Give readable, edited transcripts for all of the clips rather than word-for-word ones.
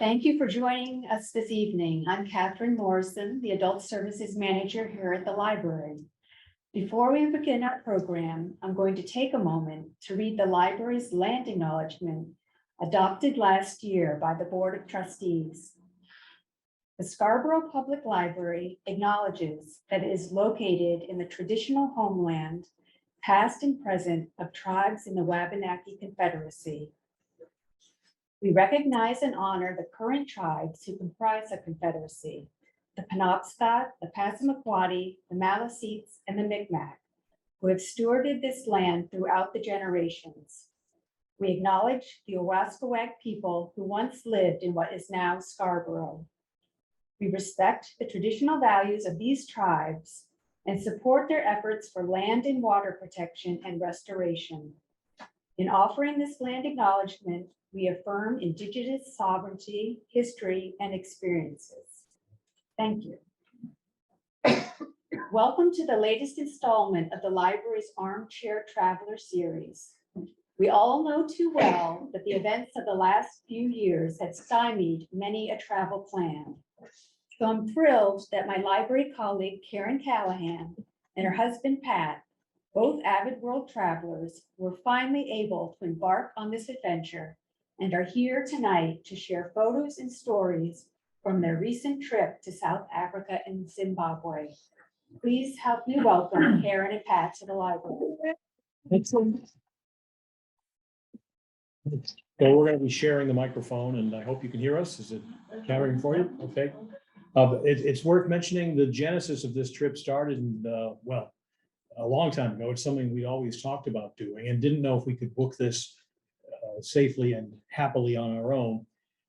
Thank you for joining us this evening. I'm Catherine Morrison, the Adult Services Manager here at the library. Before we begin our program, I'm going to take a moment to read the library's land acknowledgement adopted last year by the Board of Trustees. The Scarborough Public Library acknowledges that it is located in the traditional homeland, past and present, of tribes in the Wabanaki Confederacy. We recognize and honor the current tribes who comprise the Confederacy: the Penobscot, the Passamaquoddy, the Maliseets, and the Mi'kmaq, who have stewarded this land throughout the generations. We acknowledge the Owaskawak people who once lived in what is now Scarborough. We respect the traditional values of these tribes and support their efforts for land and water protection and restoration. In offering this land acknowledgement, we affirm Indigenous sovereignty, history, and experiences. Thank you. Welcome to the latest installment of the library's Armchair Traveler series. We all know too well that the events of the last few years had stymied many a travel plan. So I'm thrilled that my library colleague, Karen Callahan, and her husband, Pat, both avid world travelers, were finally able to embark on this adventure and are here tonight to share photos and stories from their recent trip to South Africa and Zimbabwe. Please help me welcome Karen and Pat to the library. Excellent. Well, we're going to be sharing the microphone, and I hope you can hear us. Is it carrying for you? Okay. It's worth mentioning the genesis of this trip started in, well, a long time ago. It's something we always talked about doing and didn't know if we could book this safely and happily on our own.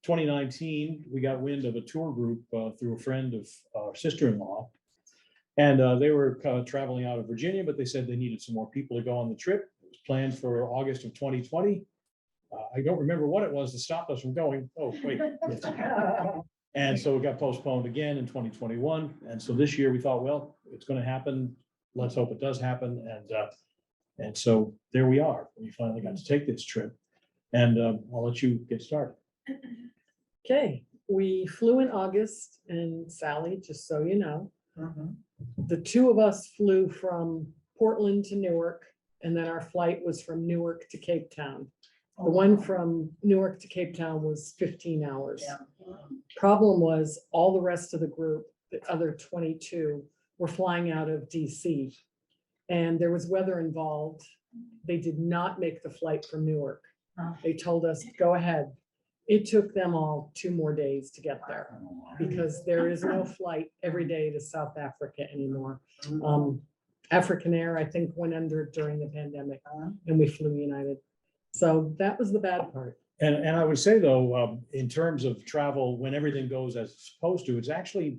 2019, we got wind of a tour group through a friend of our sister-in-law, and they were traveling out of Virginia, but they said they needed some more people to go on the trip. It was planned for August of 2020. I don't remember what it was that stopped us from going. Oh, wait. Yes. And so it got postponed again in 2021. And so this year we thought, well, it's going to happen. Let's hope it does happen. And so there we are. We finally got to take this trip. And I'll let you get started. Okay, we flew in August, and Sally, just so you know, the two of us flew from Portland to Newark, and then our flight was from Newark to Cape Town. The one from Newark to Cape Town was 15 hours. Yeah. Problem was all the rest of the group, the other 22, were flying out of DC, and there was weather involved. They did not make the flight from Newark. They told us, go ahead. It took them all 2 more days to get there because there is no flight every day to South Africa anymore. African Air, I think, went under during the pandemic, and we flew United. So that was the bad part. And I would say, though, in terms of travel, when everything goes as it's supposed to, it's actually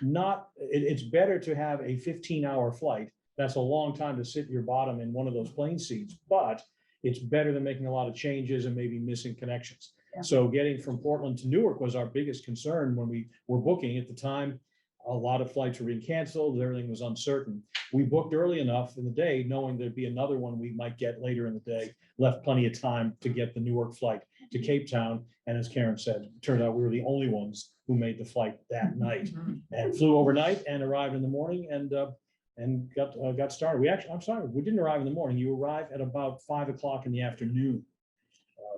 not, it's better to have a 15-hour flight. That's a long time to sit your bottom in one of those plane seats, but it's better than making a lot of changes and maybe missing connections. Yeah. So getting from Portland to Newark was our biggest concern when we were booking at the time. A lot of flights were being canceled. Everything was uncertain. We booked early enough in the day, knowing there'd be another one we might get later in the day, left plenty of time to get the Newark flight to Cape Town. And as Karen said, it turned out we were the only ones who made the flight that night and flew overnight and arrived in the morning and got started. We didn't arrive in the morning. You arrive at about 5 o'clock in the afternoon.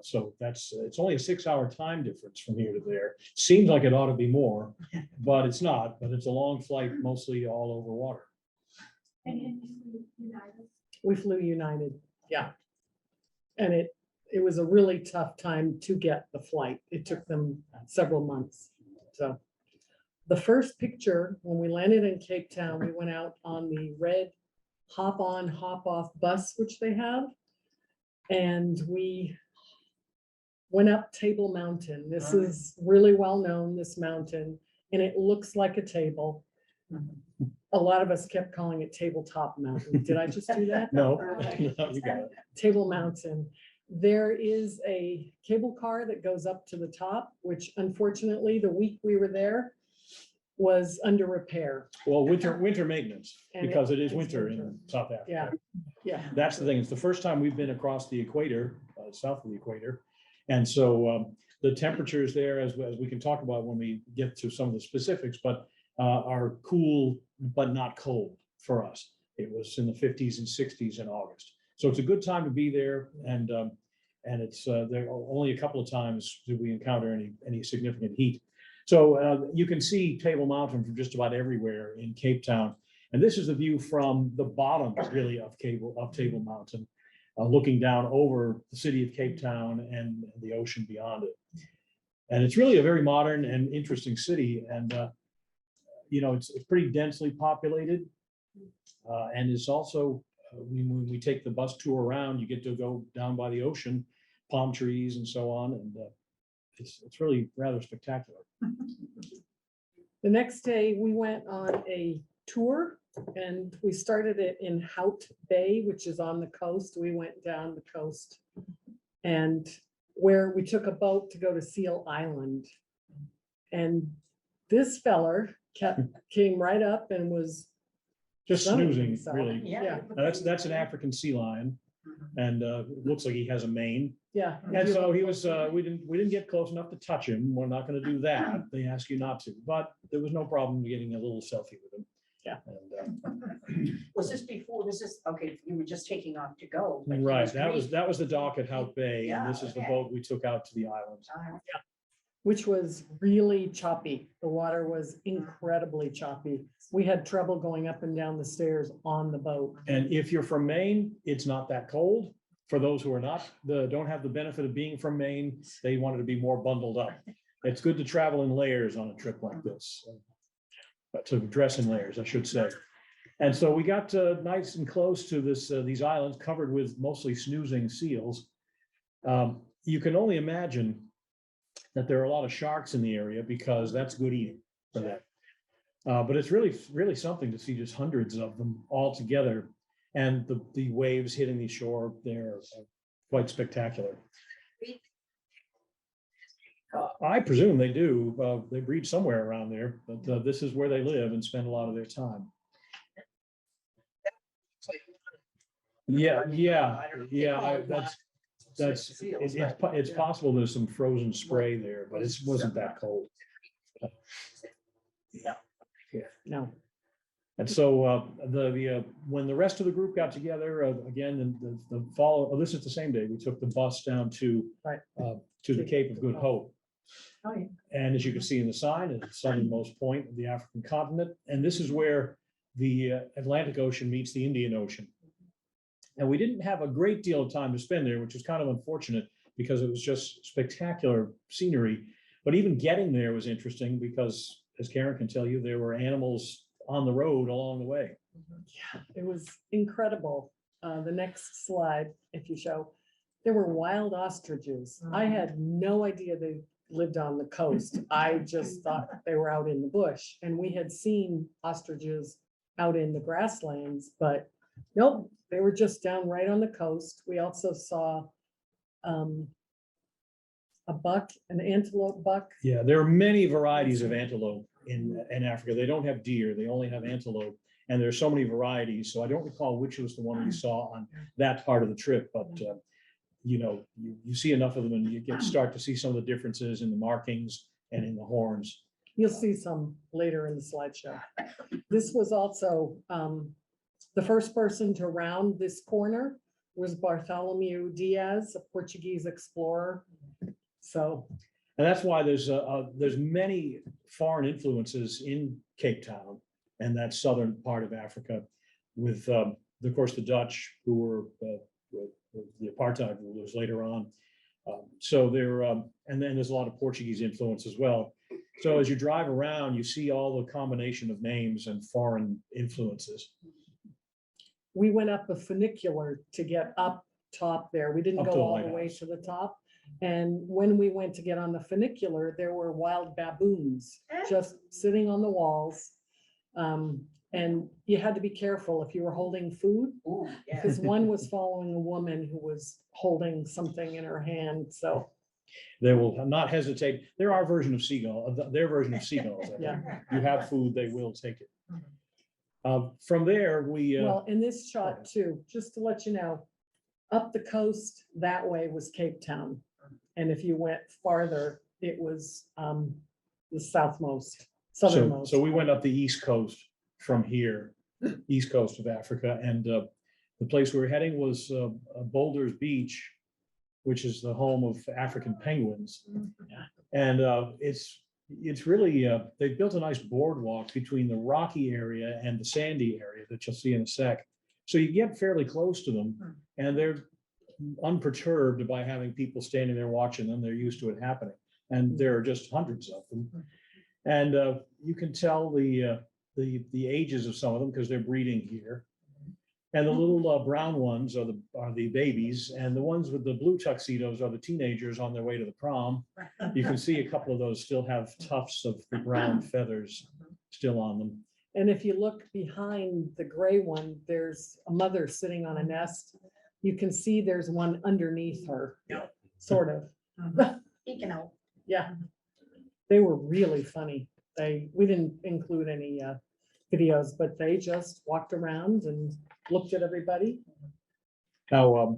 So it's only a 6-hour time difference from here to there. Seems like it ought to be more, but it's not. But it's a long flight, mostly all over water. And United. We flew United, yeah. And it was a really tough time to get the flight. It took them several months. So the first picture, when we landed in Cape Town, we went out on the red hop on, hop off bus, which they have. And we went up Table Mountain. This is really well known, this mountain, and it looks like a table. A lot of us kept calling it Tabletop Mountain. Did I just do that? No, you got it. Table Mountain. There is a cable car that goes up to the top, which unfortunately the week we were there was under repair. Well, winter maintenance, And because it is it's winter winter. in South Africa. Yeah, yeah. That's the thing. It's the first time we've been across the equator, south of the equator. And so The temperatures there, as we can talk about when we get to some of the specifics, but are cool, but not cold for us. It was in the 50s and 60s in August. So it's a good time to be there. And it's there only a couple of times do we encounter any significant heat. So you can see Table Mountain from just about everywhere in Cape Town. And this is the view from the bottom, really, of Table Mountain, looking down over the city of Cape Town and the ocean beyond it. And it's really a very modern and interesting city. And, it's pretty densely populated. And it's also, when we take the bus tour around, you get to go down by the ocean, palm trees and so on. And it's really rather spectacular. The next day, we went on a tour and we started it in Hout Bay, which is on the coast. We went down the coast and where we took a boat to go to Seal Island. And this feller came right up and was Just sunning snoozing, himself. really. Yeah, Now, that's an African sea lion, and it looks like he has a mane. yeah. And so he was. We didn't get close enough to touch him. We're not going to do that. They ask you not to, but there was no problem getting a little selfie with him. Yeah. And, Was this before, was this, okay, you were just taking off to go? but he right. was That was the dock at Hout Bay, and this Yeah, is the okay. boat we took out to the island. Which was really choppy. The water was incredibly choppy. We had trouble going up and down the stairs on the boat. And if you're from Maine, it's not that cold. For those who are not, don't have the benefit of being from Maine, they wanted to be more bundled up. It's good to travel in layers on a trip like this. To dress in layers, I should say. And so we got nice and close to these islands covered with mostly snoozing seals. You can only imagine that there are a lot of sharks in the area because that's good eating for them. But it's really something to see just hundreds of them all together. And the waves hitting the shore there are quite spectacular. I presume they do. They breed somewhere around there, but this is where they live and spend a lot of their time. Yeah. It's possible there's some frozen spray there, but it wasn't that cold. No. And so when the rest of the group got together again, the fall, this is the same day, we took the bus down to the Cape of Good Hope. Oh, yeah. And as you can see in the sign, it's the southernmost point of the African continent. And this is where the Atlantic Ocean meets the Indian Ocean. And we didn't have a great deal of time to spend there, which was kind of unfortunate because it was just spectacular scenery. But even getting there was interesting because, as Karen can tell you, there were animals on the road along the way. Yeah, it was incredible. The next slide, if you show, there were wild ostriches. I had no idea they lived on the coast. I just thought they were out in the bush, and we had seen ostriches out in the grasslands, but nope, they were just down right on the coast. We also saw a buck, an antelope buck. Yeah, there are many varieties of antelope in Africa. They don't have deer, they only have antelope. And there's so many varieties. So I don't recall which was the one we saw on that part of the trip, but you see enough of them and you start to see some of the differences in the markings and in the horns. You'll see some later in the slideshow. This was also the first person to round this corner was Bartholomew Diaz, a Portuguese explorer. So, and that's why there's many foreign influences in Cape Town and that southern part of Africa, with of course the Dutch, who were the apartheid rulers later on. So there, and then there's a lot of Portuguese influence as well. So as you drive around, you see all the combination of names and foreign influences. we went up a funicular to get up top there. We didn't Up go to the all the way lighthouse. to the top. And when we went to get on the funicular, there were wild baboons just sitting on the walls. And you had to be careful if you were holding food, Ooh, yeah. because one was following a woman who was holding something in her hand, so, They will not hesitate. They're our version of seagull, their version of seagulls. I think. yeah. You have food, they will take it. From there, we, Well, in this shot too, just to let you know, up the coast that way was Cape Town. And if you went farther, it was the southernmost. So we went up the east coast from here, east coast of Africa, and the place we were heading was Boulders Beach, which is the home of African penguins. And it's really, they built a nice boardwalk between the rocky area and the sandy area that you'll see in a sec. So you get fairly close to them, and they're unperturbed by having people standing there watching them. They're used to it happening. And there are just hundreds of them. And you can tell the ages of some of them because they're breeding here. And the little brown ones are the babies, and the ones with the blue tuxedos are the teenagers on their way to the prom. You can see a couple of those still have tufts of the brown feathers still on them. And if you look behind the gray one, there's a mother sitting on a nest. You can see there's one underneath her, sort of. Peeking out. Yeah, they were really funny. We didn't include any videos, but they just walked around and looked at everybody. Now,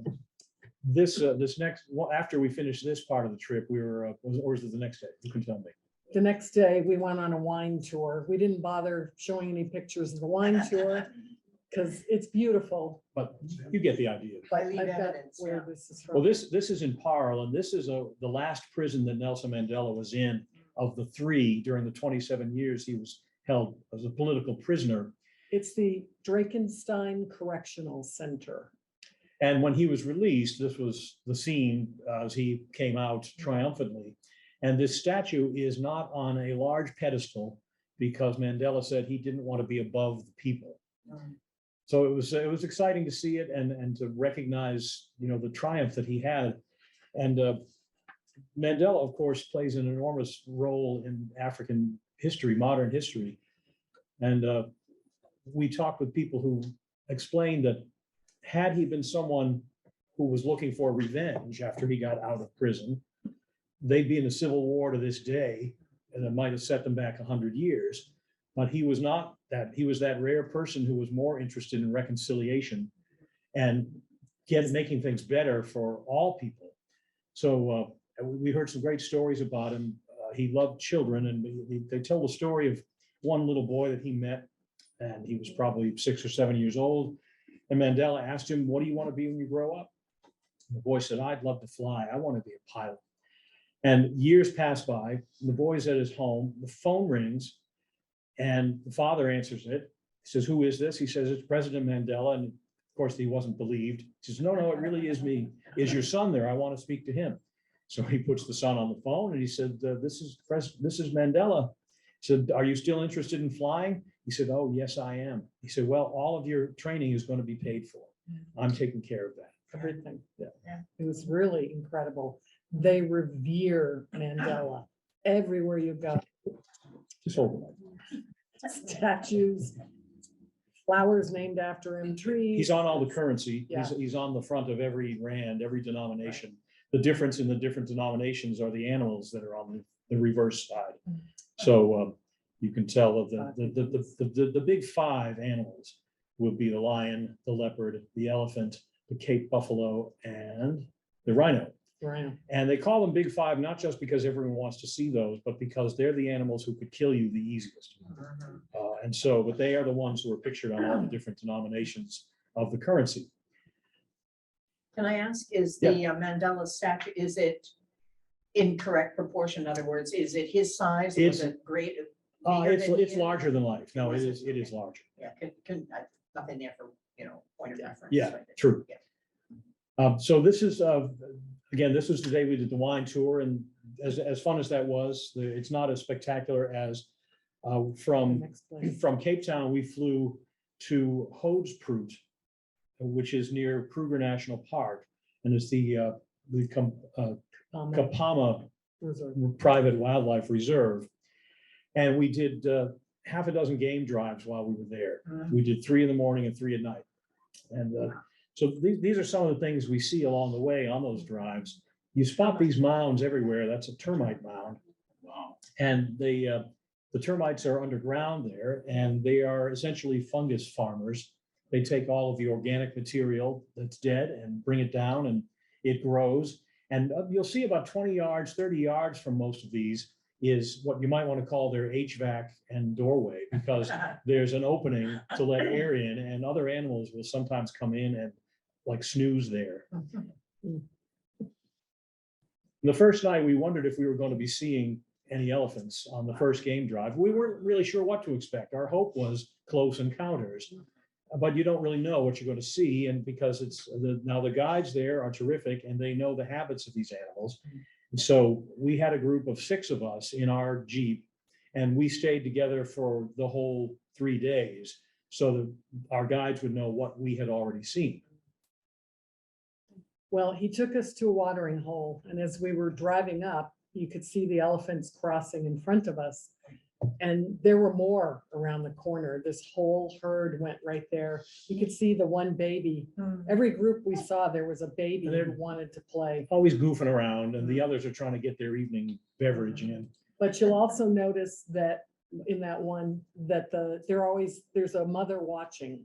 this next, well, after we finished this part of the trip, we were, or was it the next day? You can tell me. The next day, we went on a wine tour. We didn't bother showing any pictures of the wine tour because it's beautiful. But you get the idea. But leave I've got evidence, where yeah. this is from. Well, this is in Parle, and this is the last prison that Nelson Mandela was in of the three during the 27 years he was held as a political prisoner. It's the Drakenstein Correctional Center. And when he was released, this was the scene as he came out triumphantly. And this statue is not on a large pedestal because Mandela said he didn't want to be above the people. So it was exciting to see it and to recognize, the triumph that he had. And Mandela, of course, plays an enormous role in African history, modern history. And we talked with people who explained that had he been someone who was looking for revenge after he got out of prison, they'd be in a civil war to this day, and it might have set them back 100 years. But he was not that. He was that rare person who was more interested in reconciliation and making things better for all people. So we heard some great stories about him. He loved children, and they tell the story of one little boy that he met, and he was probably 6 or 7 years old. And Mandela asked him, "What do you want to be when you grow up?" And the boy said, "I'd love to fly. I want to be a pilot." And years pass by. The boy's at his home. The phone rings, and the father answers it. He says, "Who is this?" He says, "It's President Mandela." And of course, he wasn't believed. He says, "No, it really is me. Is your son there? I want to speak to him." So he puts the son on the phone, and he said, "This is Mandela." He said, "Are you still interested in flying?" He said, "Oh, yes, I am." He said, "Well, all of your training is going to be paid for. I'm taking care of that." Everything. Yeah. It was really incredible. They revere Mandela everywhere you go. Just hold it. Statues, flowers named after him, trees. He's on all the currency. Yeah. He's on the front of every rand, every denomination. The difference in the different denominations are the animals that are on the reverse side. So you can tell that the big five animals will be the lion, the leopard, the elephant, the Cape buffalo, and the rhino. Right. And they call them big five, not just because everyone wants to see those, but because they're the animals who could kill you the easiest. But they are the ones who are pictured on all the different denominations of the currency. Can I ask, is the Mandela statue, is it in correct proportion? In other words, is it his size? Or is it great? It's larger than life. No, it is larger. Yeah, nothing there for, point of reference. Yeah, right there. true. Yeah. So this is, again, this was the day we did the wine tour, and as fun as that was, it's not as spectacular as from Cape Town, we flew to Hoedspruit, which is near Kruger National Park, and it's the Kapama Private Wildlife Reserve. And we did half a dozen game drives while we were there. We did 3 in the morning and 3 at night. And so these are some of the things we see along the way on those drives. You spot these mounds everywhere. That's a termite mound. Wow. And the termites are underground there, and they are essentially fungus farmers. They take all of the organic material that's dead and bring it down, and it grows. And you'll see about 20 yards, 30 yards from most of these is what you might want to call their HVAC and doorway, because there's an opening to let air in, and other animals will sometimes come in and like snooze there. The first night, we wondered if we were going to be seeing any elephants on the first game drive. We weren't really sure what to expect. Our hope was close encounters, but you don't really know what you're going to see. And because now the guides there are terrific and they know the habits of these animals. And so we had a group of 6 of us in our Jeep, and we stayed together for the whole 3 days so that our guides would know what we had already seen. Well, he took us to a watering hole, and as we were driving up, you could see the elephants crossing in front of us. And there were more around the corner. This whole herd went right there. You could see the one baby. Every group we saw, there was a baby who wanted to play. Always goofing around, and the others are trying to get their evening beverage in. But you'll also notice that in that one, that there's a mother watching.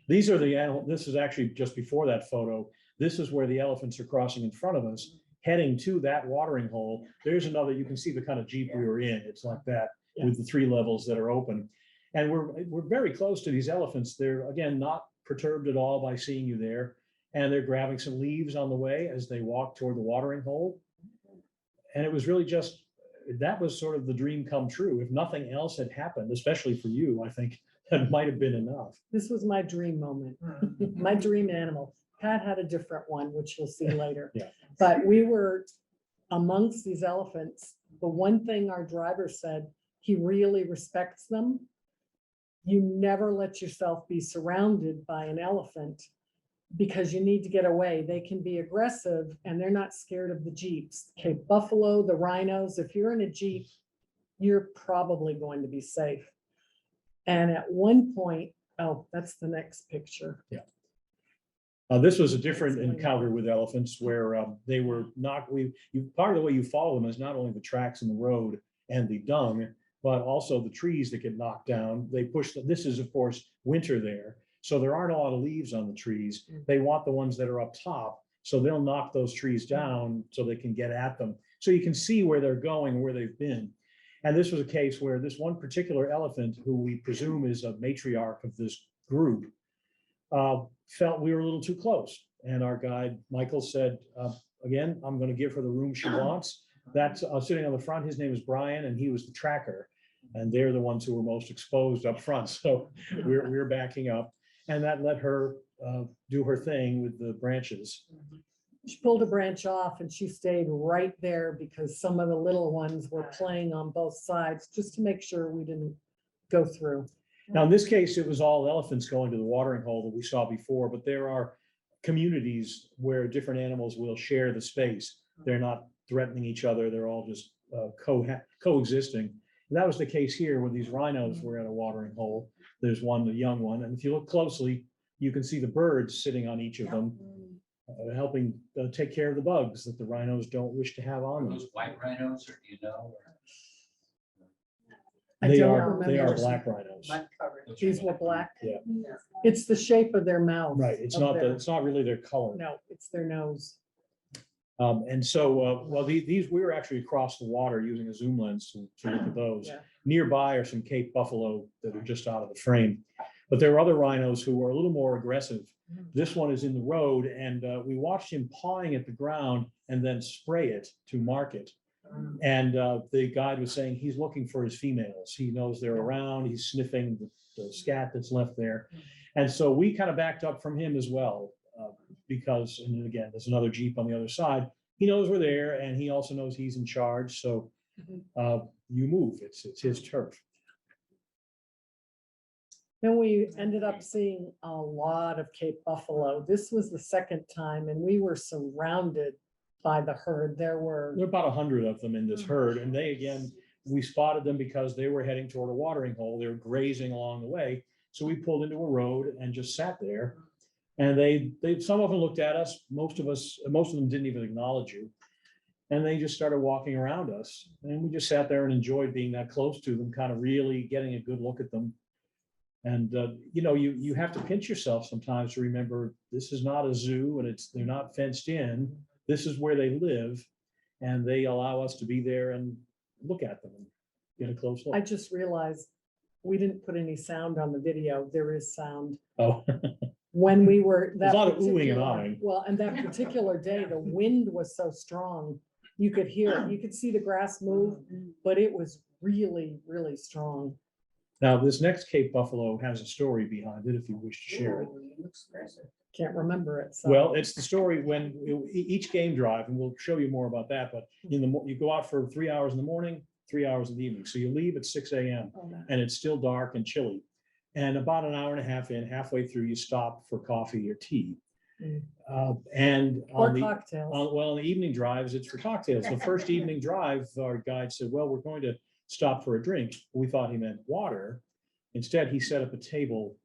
These are the animal. This is actually just before that photo. This is where the elephants are crossing in front of us, heading to that watering hole. There's another, you can see the kind of Jeep we were in. It's like that with the 3 levels that are open. And we're very close to these elephants. They're, again, not perturbed at all by seeing you there. And they're grabbing some leaves on the way as they walk toward the watering hole. And it was really just, that was sort of the dream come true. If nothing else had happened, especially for you, I think that might have been enough. This was my dream moment, my dream animal. Pat had a different one, which you'll see later. Yeah. But we were amongst these elephants. The one thing our driver said, he really respects them. You never let yourself be surrounded by an elephant because you need to get away. They can be aggressive and they're not scared of the Jeeps. Okay, buffalo, the rhinos, if you're in a Jeep, you're probably going to be safe. And at one point, oh, that's the next picture. Yeah. This was a different encounter with elephants where they were not, part of the way you follow them is not only the tracks in the road and the dung, but also the trees that get knocked down. They push, this is of course winter there. So there aren't a lot of leaves on the trees. They want the ones that are up top. So they'll knock those trees down so they can get at them. So you can see where they're going, where they've been. And this was a case where this one particular elephant, who we presume is a matriarch of this group, felt we were a little too close. And our guide, Michael, said, again, I'm going to give her the room she wants. That's sitting on the front. His name is Brian, and he was the tracker. And they're the ones who were most exposed up front. So we're backing up. And that let her do her thing with the branches. She pulled a branch off and she stayed right there because some of the little ones were playing on both sides just to make sure we didn't go through. Now, in this case, it was all elephants going to the watering hole that we saw before, but there are communities where different animals will share the space. They're not threatening each other. They're all just coexisting. And that was the case here where these rhinos were at a watering hole. There's one, the young one. And if you look closely, you can see the birds sitting on each of them, helping take care of the bugs that the rhinos don't wish to have on them. Those white rhinos, or do you know? They don't are remember. black rhinos. These were black. Yeah. It's the shape of their mouth. Right. It's of not their- it's not really their color. No, it's their nose. And so, well, these, we were actually across the water using a zoom lens to look at those. Yeah. Nearby are some Cape buffalo that are just out of the frame. But there are other rhinos who are a little more aggressive. This one is in the road, and we watched him pawing at the ground and then spray it to mark it. And the guide was saying he's looking for his females. He knows they're around. He's sniffing the scat that's left there. And so we kind of backed up from him as well, because, and again, there's another Jeep on the other side. He knows we're there, and he also knows he's in charge. So you move. It's his turf. Then we ended up seeing a lot of Cape buffalo. This was the second time, and we were surrounded by the herd. There were about 100 of them in this herd. And they, again, we spotted them because they were heading toward a watering hole. They were grazing along the way. So we pulled into a road and just sat there. And they some of them looked at us. Most of them didn't even acknowledge you. And they just started walking around us. And we just sat there and enjoyed being that close to them, kind of really getting a good look at them. And, you know, you have to pinch yourself sometimes to remember this is not a zoo, and they're not fenced in. this is where they live, and they allow us to be there and look at them and get a close I look. just realized we didn't put any sound on the video. There is sound. Oh, When we were. There's a lot that of oohing and particular- ahhing. Well, and that particular day, the wind was so strong, you could hear it. You could see the grass move, but it was really, really strong. now this next Cape Buffalo has a story behind it, if you wish to share it. Looks impressive. Can't remember it. So. Well, it's the story when each game drive, and we'll show you more about that, but you go out for 3 hours in the morning, 3 hours in the evening. So you leave at 6 a.m. Oh, no. and it's still dark and chilly. And about an hour and a half in, halfway through, you stop for coffee or tea. Mm. And Or on the, cocktails. well, in the evening drives, it's for cocktails. The first evening drive, our guide said, well, we're going to stop for a drink. We thought he meant water. Instead, he set up a table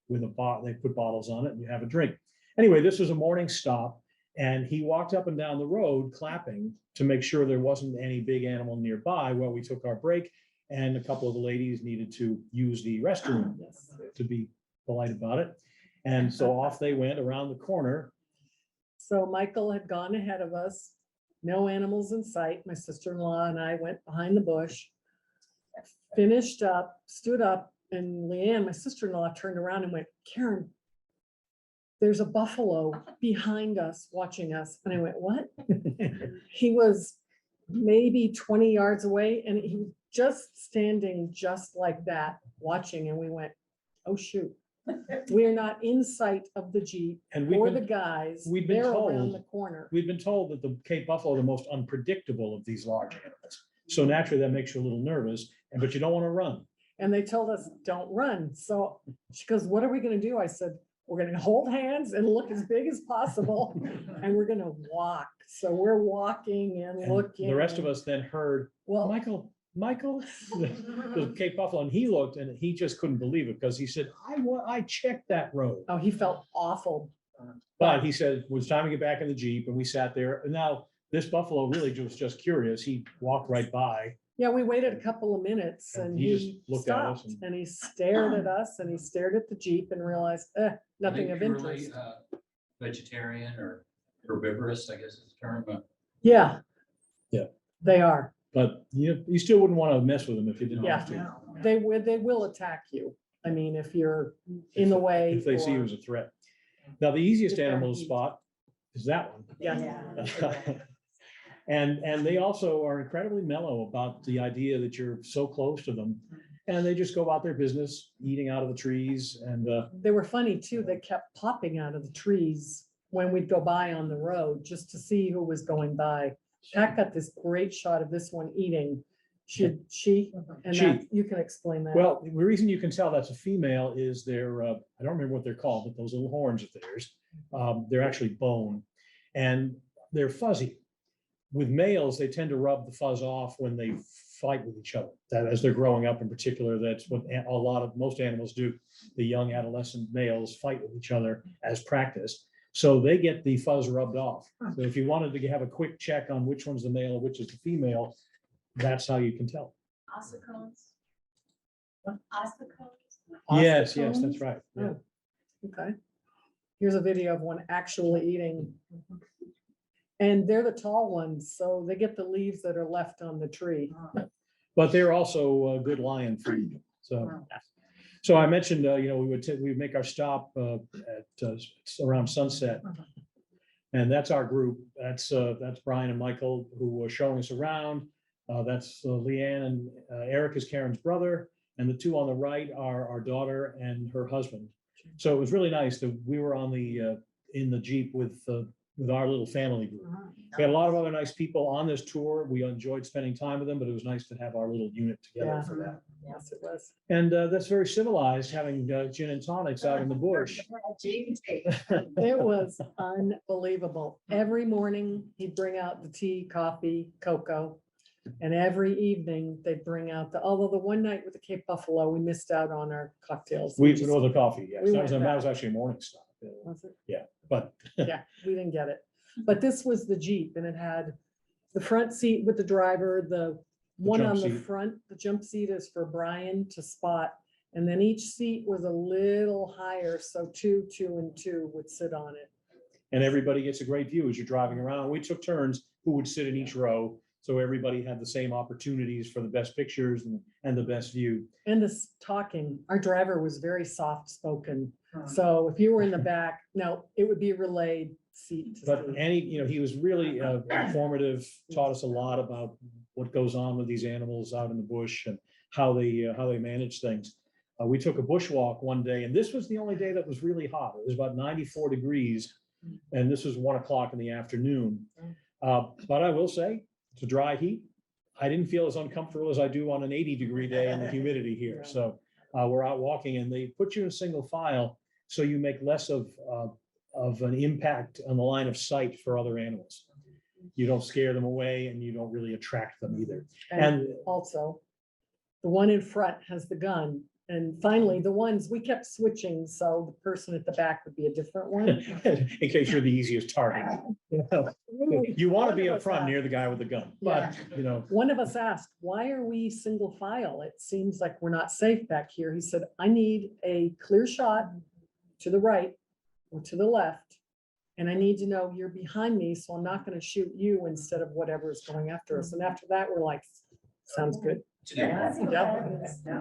with a bottle, they put bottles on it and you have a drink. Anyway, this was a morning stop, and he walked up and down the road clapping to make sure there wasn't any big animal nearby while we took our break. And a couple of the ladies needed to use the restroom Yes. to be polite about it. And so off they went around the corner. So Michael had gone ahead of us, no animals in sight. My sister-in-law and I went behind the bush, finished up, stood up, and Leanne, my sister-in-law, turned around and went, Karen, there's a buffalo behind us watching us. And I went, what? He was maybe 20 yards away, and he was just standing just like that, watching, and we went, oh, shoot. We're not in sight of the Jeep And or the guys. we'd been They're around told- the corner. we've been told that the Cape Buffalo are the most unpredictable of these large animals. So naturally, that makes you a little nervous, but you don't want to run. And they told us, don't run. So she goes, what are we gonna do? I said, we're gonna hold hands and look as big as possible, and we're gonna walk. So we're walking and And looking. the rest of us then heard, Well, Michael, the Cape Buffalo, and he looked and he just couldn't believe it because he said, I checked that road. oh, he felt awful. But he said, it was time to get back in the Jeep, and we sat there. And now this buffalo really was just curious. He walked right by. Yeah, we waited a couple of minutes And and he just he looked at us stopped and he stared at us and he stared at the Jeep and realized, nothing of Purely, interest. Vegetarian or herbivorous, I guess is the term, but Yeah. Yeah. They are. But you still wouldn't want to mess with them if you didn't Yeah. have to. They will attack you. I mean, if you're in the way. If they see you or- as a threat. Now, the easiest If they're animal to heat. spot is that one. Yeah. And they also are incredibly mellow about the idea that you're so close to them. And they just go about their business, eating out of the trees and, They were funny too. They kept popping out of the trees when we'd go by on the road just to see who was going by. Pat got this great shot of this one eating. And She. that, you can explain that. well, the reason you can tell that's a female is their, I don't remember what they're called, but those little horns of theirs, they're actually bone. And they're fuzzy. With males, they tend to rub the fuzz off when they fight with each other. That as they're growing up in particular, that's what most animals do. The young adolescent males fight with each other as practice. So they get the fuzz rubbed off. So if you wanted to have a quick check on which one's the male or which is the female, that's how you can tell. Ossicones. Yes, Ossicones? that's right. Yeah. Oh, okay. Here's a video of one actually eating. And they're the tall ones, so they get the leaves that are left on the tree. But they're also good lion food. So I mentioned, we'd make our stop at around sunset. And that's our group. That's Brian and Michael who were showing us around. That's Leanne and Eric is Karen's brother. And the two on the right are our daughter and her husband. So it was really nice that we were on in the Jeep with our little family group. We had a lot of other nice people on this tour. We enjoyed spending time with them, but it was nice to have our little unit together Yeah. for that. Yes, it was. And that's very civilized, having gin and tonics out in the bush. It was unbelievable. Every morning, he'd bring out the tea, coffee, cocoa. And every evening, they'd bring out although the one night with the Cape Buffalo, we missed out on our cocktails. We just- know the coffee, yes. we That went was back. actually a morning stop. Was it? But Yeah, we didn't get it. But this was the Jeep and it had the front seat with the driver, the one jump on the seat. front, the jump seat is for Brian to spot. And then each seat was a little higher, so two and two would sit on it. And everybody gets a great view as you're driving around. We took turns who would sit in each row. So everybody had the same opportunities for the best pictures and the best view. And this talking, our driver was very soft spoken. So if you were in the back, now it would be relayed seat to But seat. he was really informative, taught us a lot about what goes on with these animals out in the bush and how they manage things. We took a bushwalk one day, and this was the only day that was really hot. It was about 94 degrees, and this was 1 o'clock in the afternoon. But I will say, it's a dry heat. I didn't feel as uncomfortable as I do on an 80-degree day in the humidity here. So we're out walking, and they put you in single file, so you make less of an impact on the line of sight for other animals. You don't scare them away, and you don't really attract them either. And also, the one in front has the gun. And finally, the ones, we kept switching, so the person at the back would be a different one. In case you're the easiest target. You want to be up front near the guy with the gun, but One of us asked, why are we single file? It seems like we're not safe back here. He said, I need a clear shot to the right or to the left. And I need to know you're behind me, so I'm not going to shoot you instead of whatever is going after us. And after that, we're like, sounds good. Yeah,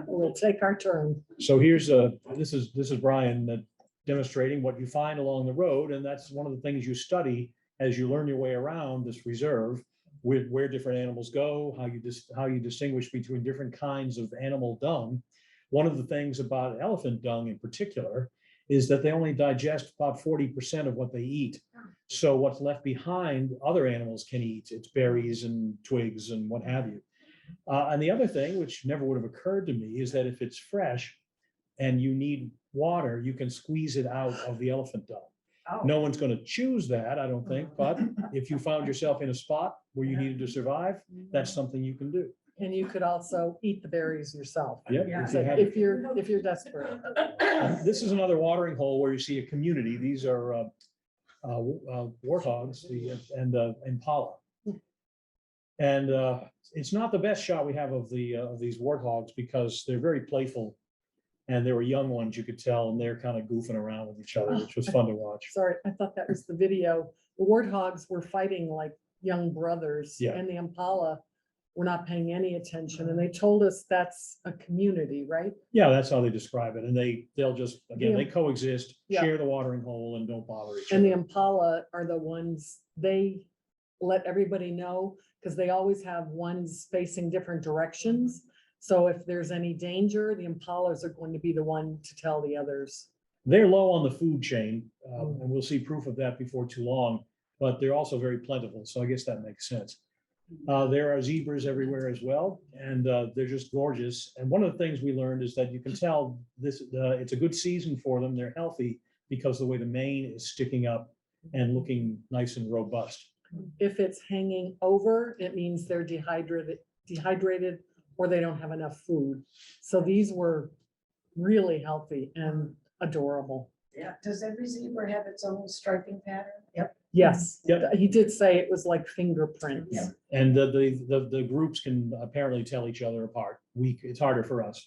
we'll take our turn. So here's this is Brian demonstrating what you find along the road, and that's one of the things you study as you learn your way around this reserve, with where different animals go, how you distinguish between different kinds of animal dung. One of the things about elephant dung in particular is that they only digest about 40% of what they eat. So what's left behind, other animals can eat. It's berries and twigs and what have you. And the other thing, which never would have occurred to me, is that if it's fresh and you need water, you can squeeze it out of the elephant dung. No one's going to choose that, I don't think, but if you found yourself in a spot where you needed to survive, that's something you can do. And you could also eat the berries yourself. Yep, If you're desperate. This is another watering hole where you see a community. These are warthogs and impala. And it's not the best shot we have of these warthogs because they're very playful, and there were young ones, you could tell, and they're kind of goofing around with each other, which was fun to watch. Sorry, I thought that was the video. The warthogs were fighting like young brothers, Yeah. and the impala were not paying any attention. And they told us that's a community, right? Yeah, that's how they describe it. And they'll just, again, they coexist, Yeah. share the watering hole, and don't bother each And the other. impala are the ones they let everybody know, because they always have ones facing different directions. So if there's any danger, the impalas are going to be the one to tell the others. They're low on the food chain, and we'll see proof of that before too long, but they're also very plentiful. So I guess that makes sense. There are zebras everywhere as well, and they're just gorgeous. And one of the things we learned is that you can tell it's a good season for them. They're healthy because the way the mane is sticking up and looking nice and robust. If it's hanging over, it means they're dehydrated, or they don't have enough food. So these were really healthy and adorable. Yeah. Does every zebra have its own striping pattern? Yep. Yes, Yep. he did say it was like fingerprints. Yeah. And the groups can apparently tell each other apart. It's harder for us,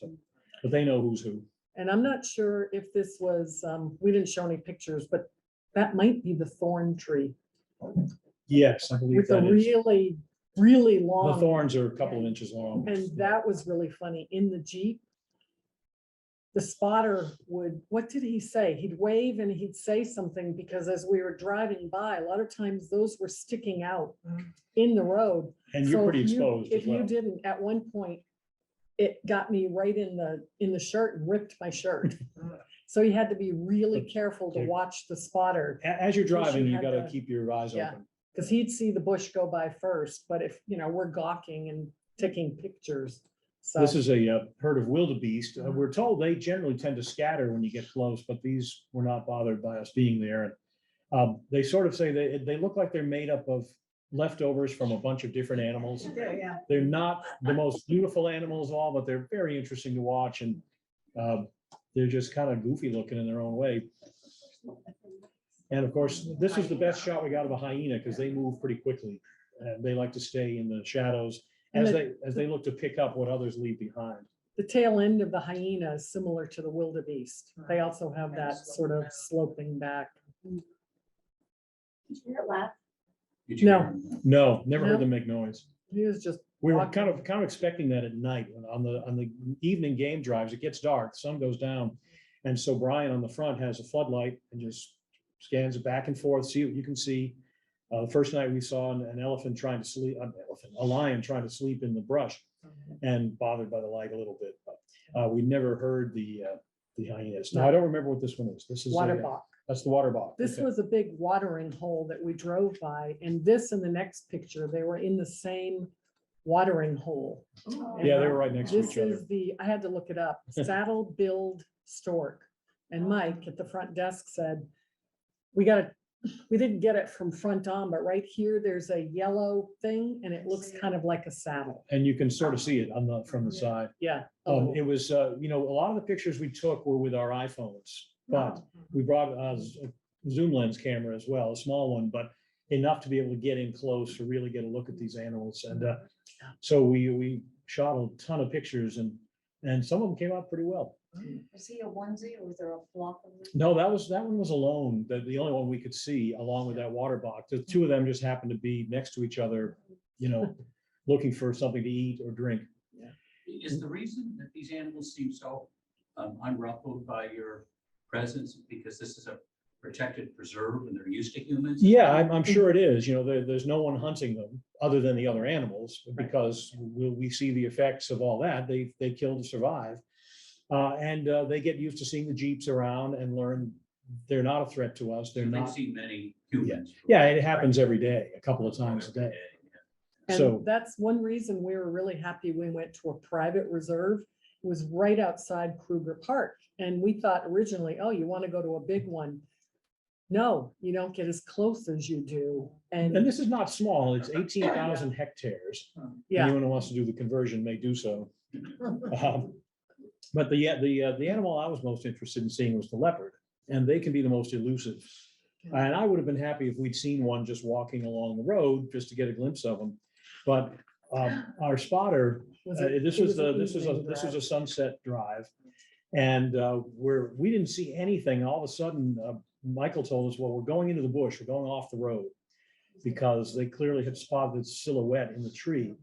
but they know who's who. And I'm not sure if this was, we didn't show any pictures, but that might be the thorn tree Yes, I believe with the that is. really, really The long. thorns are a couple of inches long. And that was really funny. In the Jeep, the spotter would, what did he say? He'd wave and he'd say something, because as we were driving by, a lot of times those were sticking out in the road. And you're So pretty if you- exposed as If you well. didn't, at one point, it got me right in the shirt and ripped my shirt. So you had to be really careful to Okay. watch the spotter, As you're driving, you had gotta to- keep your eyes yeah. open. because he'd see the bush go by first. But if, we're gawking and taking pictures. So This is a herd of wildebeest. We're told they generally tend to scatter when you get close, but these were not bothered by us being there. They sort of say they look like they're made up of leftovers from a bunch of different animals. Yeah. They're not the most beautiful animals of all, but they're very interesting to watch, and they're just kind of goofy looking in their own way. And of course, this is the best shot we got of a hyena, because they move pretty quickly. And they like to stay in the shadows And as they look to pick up what others leave behind. the tail end of the hyena is similar to the wildebeest. They also have that sort of sloping back. Did you hear it laugh? Did you No. hear him? No, never No. heard them make noise. He was just. We were walking. kind of expecting that at night on the evening game drives. It gets dark, sun goes down. And so Brian on the front has a floodlight and just scans it back and forth, see what you can see. The first night we saw an elephant trying to sleep, a lion trying to sleep in the brush and bothered by the light a little bit. But we never heard the hyenas. Now, I don't remember what this one is. This is Water a- box. That's the water box. This Okay. was a big watering hole that we drove by, and this and the next picture, they were in the same watering hole. Yeah, they were right next to This each other. is I had to look it up, saddle-billed stork. And Mike at the front desk said, we didn't get it from front on, but right here, there's a yellow thing and it looks kind of like a saddle. And you can sort of see it from the side. Yeah. It was, a lot of the pictures we took were with our iPhones, but we brought a zoom lens camera as well, a small one, but enough to be able to get in close to really get a look at these animals. And so we shot a ton of pictures and some of them came out pretty well. Was he a onesie or was there a flock of them? No, that one was alone, the only one we could see along with that water box. The two of them just happened to be next to each other, looking for something to eat or drink. Is the reason that these animals seem so unruffled by your presence because this is a protected preserve and they're used to humans? Yeah, I'm sure it is. There's no one hunting them other than the other animals because we see the effects of all that. They kill to survive. And they get used to seeing the Jeeps around and learn they're not a threat to us. They're They've not. seen many humans. Yeah, it happens every day, a couple of times a day. So And that's one reason we were really happy we went to a private reserve. It was right outside Kruger Park. And we thought originally, oh, you want to go to a big one? No, you don't get as close as you do. and And this is not small. It's 18,000 hectares. yeah, Anyone who wants to do the conversion may do so. But the animal I was most interested in seeing was the leopard, and they can be the most elusive. And I would have been happy if we'd seen one just walking along the road just to get a glimpse of them. But our spotter, this was a sunset drive, and we didn't see anything. All of a sudden, Michael told us, "Well, we're going into the bush. We're going off the road," because they clearly had spotted its silhouette in the tree.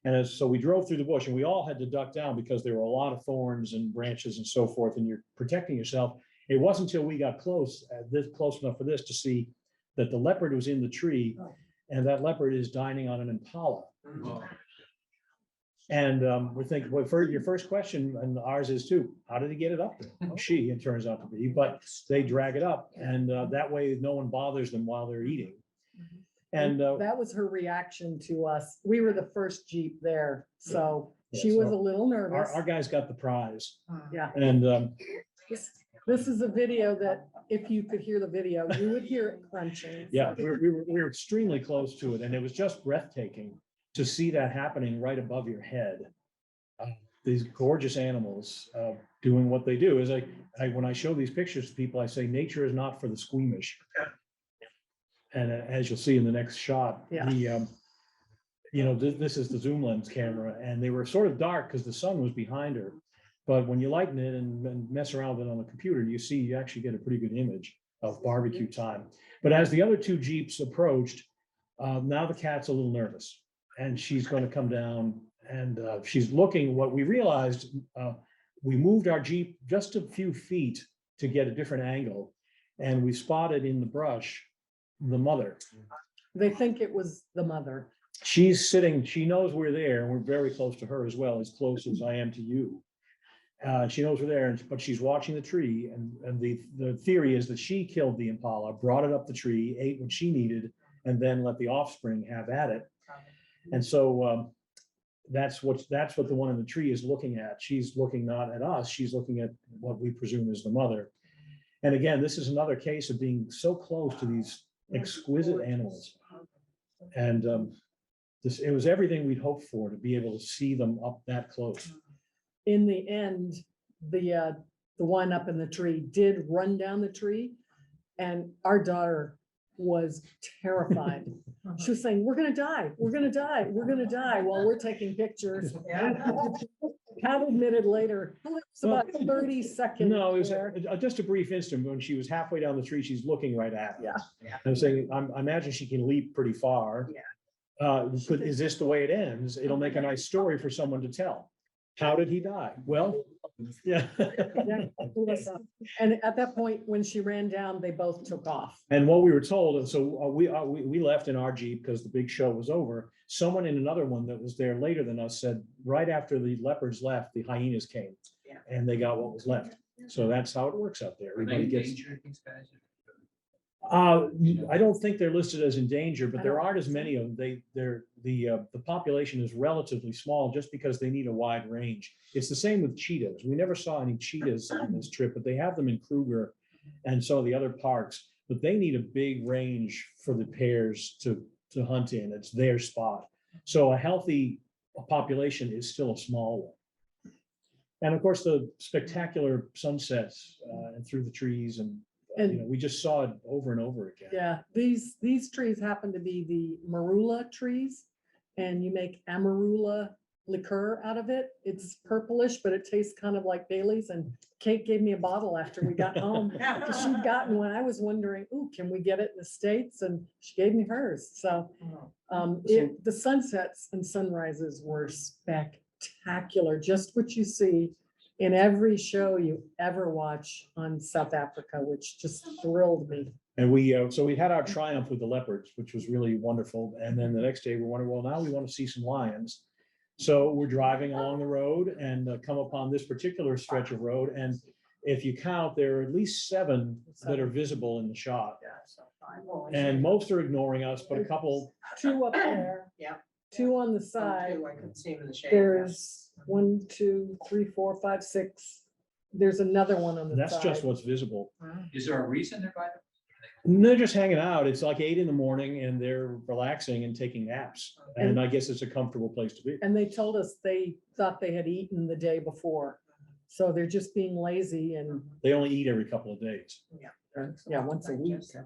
And so we drove through the bush, and we all had to duck down because there were a lot of thorns and branches and so forth, and you're protecting yourself. It wasn't until we got close enough for this to see that the leopard was in the tree, and that leopard is dining on an impala. Oh, And we're thinking, well, for your first question, and ours is too, how did he get it up there? She, it turns out to be, but they drag it up, and that way no one bothers them while they're eating. And that was her reaction to us. We were the first Jeep there, so Yeah, she was so a little nervous. our guys got the prize. Yeah. And This is a video that if you could hear the video, you would hear it crunching. yeah, we were extremely close to it, and it was just breathtaking to see that happening right above your head. These gorgeous animals doing what they do. Is when I show these pictures to people, I say nature is not for the squeamish. And as you'll see in the next shot, Yeah. this is the zoom lens camera, and they were sort of dark because the sun was behind her. But when you lighten it and mess around with it on the computer, you actually get a pretty good image of barbecue time. But as the other two Jeeps approached, now the cat's a little nervous, and she's going to come down, and she's looking. What we realized, we moved our Jeep just a few feet to get a different angle, and we spotted in the brush the mother. They think it was the mother. She's sitting, she knows we're there, and we're very close to her as well, as close as I am to you. She knows we're there, but she's watching the tree, and the theory is that she killed the impala, brought it up the tree, ate what she needed, and then let the offspring have at it. And so that's what the one in the tree is looking at. She's looking not at us, she's looking at what we presume is the mother. And again, this is another case of being so close to these exquisite animals. And it was everything we'd hoped for, to be able to see them up that close. In the end, the one up in the tree did run down the tree, and our daughter was terrified. She was saying, "We're gonna die, we're gonna die, we're gonna die," while we're taking pictures. Pat admitted later, "Oh, it was about 30 seconds. No, it was there." just a brief instant. When she was halfway down the tree, she's looking right at us. Yeah. I was saying, I imagine she can leap pretty far. Yeah. Is this the way it ends? It'll make a nice story for someone to tell. How did he die? Well, yeah. Yeah. And at that point, when she ran down, they both took off. And what we were told, and so we left in our Jeep because the big show was over. Someone in another one that was there later than us said, right after the leopards left, the hyenas came. Yeah. And they got what was left. So that's how it works out there. Are they Everybody in gets. danger, these guys? I don't think they're listed as in danger, but I there don't aren't think as so. many of them. The population is relatively small just because they need a wide range. It's the same with cheetahs. We never saw any cheetahs on this trip, but they have them in Kruger and some of the other parks, but they need a big range for the pairs to hunt in. It's their spot. So a healthy population is still a small one. And of course, the spectacular sunsets and through the trees and we just saw it over and over again. Yeah, these trees happen to be the marula trees, and you make amarula liqueur out of it. It's purplish, but it tastes kind of like Bailey's. And Kate gave me a bottle after we got home because she'd gotten one. I was wondering, ooh, can we get it in the States? And she gave me hers. So the sunsets and sunrises were spectacular. Just what you see in every show you ever watch on South Africa, which just thrilled me. And we had our triumph with the leopards, which was really wonderful. And then the next day we wondered, well, now we want to see some lions. So we're driving along the road and come upon this particular stretch of road. And if you count, there are at least 7 that are visible in the shot. And most are ignoring us, but a couple. 2 up there. Yeah. 2 on the side. I couldn't see him in the shade. There's 1, 2, 3, 4, 5, 6. There's another one on the side. That's just what's visible. Is there a reason they're by them? They're just hanging out. It's like 8 a.m. and they're relaxing and taking naps. And I guess it's a comfortable place to be. And they told us they thought they had eaten the day before. So they're just being lazy and, They only eat every couple of days. yeah, once a week. I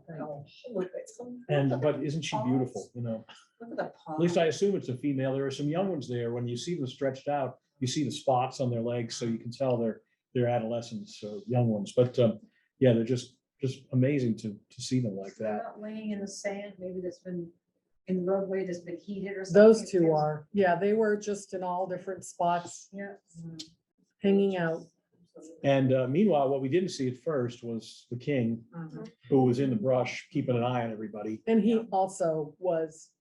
think. But isn't she beautiful? Look at the At least I assume it's a female. There are some young ones there. When you see them stretched out, you see the spots on their legs, so you can tell they're adolescents or young ones. But yeah, they're just amazing to see them like They're that. not laying in the sand, maybe that's been in the roadway that's been heated or something. Those 2 are, yeah, they were just in all different spots, Yeah. hanging out. And meanwhile, what we didn't see at first was the king, who was in the brush, keeping an eye on everybody. And he also was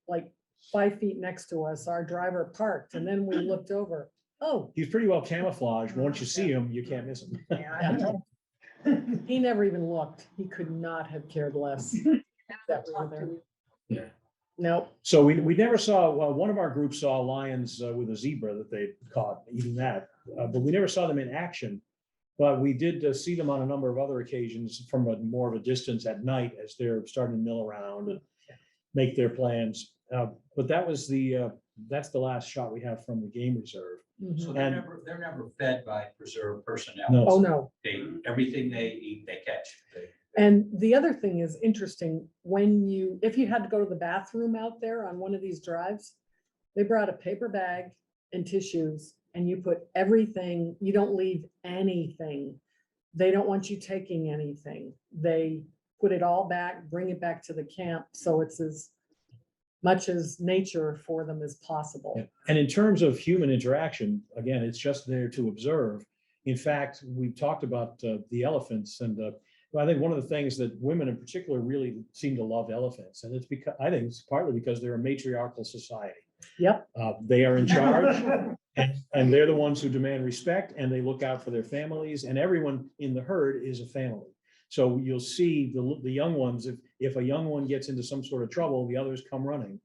like 5 feet next to us. Our driver parked and then we looked over. Oh, He's pretty well camouflaged. Once you see him, you can't miss him. he never even looked. He could not have cared less. that we were there. Yeah. Nope. So we never saw, well, one of our groups saw lions with a zebra that they caught eating that, but we never saw them in action. But we did see them on a number of other occasions from more of a distance at night as they're starting to mill around and make their plans. But that's the last shot we have from the game reserve. Mhm. So And- they're never fed by preserve personnel. No. Oh, no. Everything they eat, they catch. And the other thing is interesting, if you had to go to the bathroom out there on one of these drives, they brought a paper bag and tissues and you put everything, you don't leave anything. They don't want you taking anything. They put it all back, bring it back to the camp. So it's as much as nature for them as possible. Yeah. And in terms of human interaction, again, it's just there to observe. In fact, we talked about the elephants and I think one of the things that women in particular really seem to love elephants. And I think it's partly because they're a matriarchal society. Yep. They are in charge and they're the ones who demand respect and they look out for their families and everyone in the herd is a family. So you'll see the young ones, if a young one gets into some sort of trouble, the others come running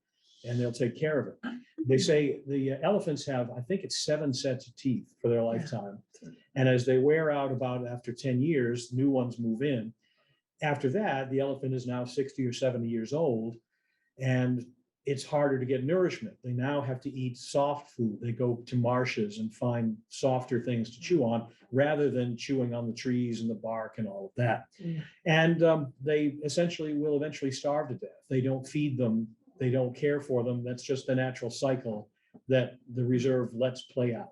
and they'll take care of it. They say the elephants have, I think it's 7 sets of teeth for their lifetime. And as they wear out about after 10 years, new ones move in. After that, the elephant is now 60 or 70 years old and it's harder to get nourishment. They now have to eat soft food. They go to marshes and find softer things to chew on rather than chewing on the trees and the bark and all of that. Mm. And they essentially will eventually starve to death. They don't feed them. They don't care for them. That's just the natural cycle that the reserve lets play out.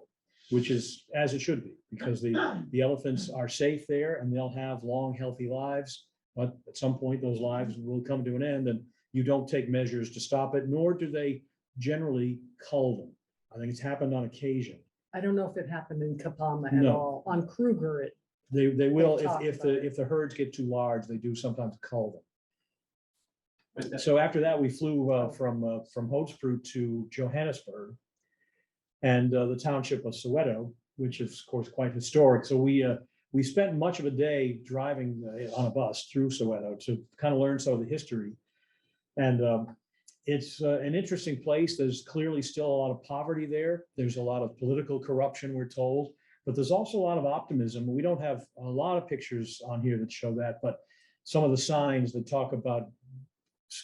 which is as it should be, because the elephants are safe there and they'll have long, healthy lives. But at some point, those lives will come to an end, and you don't take measures to stop it, nor do they generally cull them. I think it's happened on occasion. I don't know if it happened in Kapama at No. all. On Kruger, it, They will, talked if about it. the herds get too large, they do sometimes cull them. But that- So after that, we flew from Hoedspruit to Johannesburg and the township of Soweto, which is of course quite historic. So we spent much of a day driving on a bus through Soweto to kind of learn some of the history. And it's an interesting place. There's clearly still a lot of poverty there. There's a lot of political corruption, we're told, but there's also a lot of optimism. We don't have a lot of pictures on here that show that, but some of the signs that talk about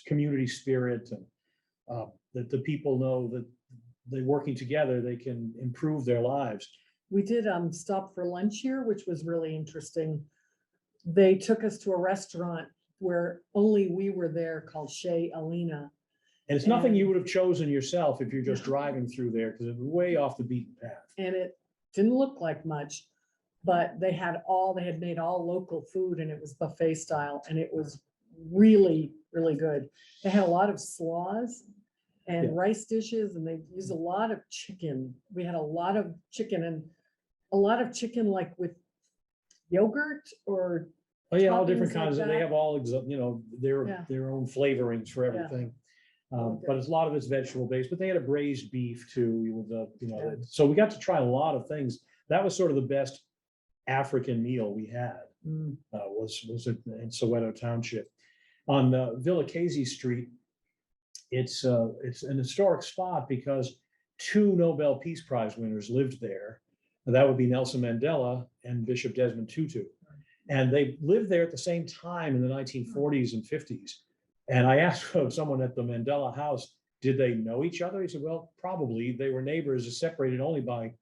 community spirit and that the people know that they're working together, they can improve their lives. we did stop for lunch here, which was really interesting. They took us to a restaurant where only we were there called Chez Alina. And it's nothing you would have chosen yourself if you're just driving through there, because it's way off the beaten path. And it didn't look like much, but they had made all local food and it was buffet style and it was really, really good. They had a lot of slaws and Yeah. rice dishes and they used a lot of chicken. We had a lot of chicken and a lot of chicken like with yogurt or, Oh, yeah, all toppings different like kinds, and they that. have all, their, Yeah. their own flavorings for Yeah. everything. Okay. But it's a lot of it's vegetable based, but they had a braised beef too, with Yeah. so we got to try a lot of things. That was sort of the best African meal we had, was in Soweto Township. On Villa Casey Street, it's an historic spot because two Nobel Peace Prize winners lived there. And that would be Nelson Mandela and Bishop Desmond Tutu. And they lived there at the same time in the 1940s and 50s. And I asked someone at the Mandela House, did they know each other? He said, well, probably. They were neighbors, separated only by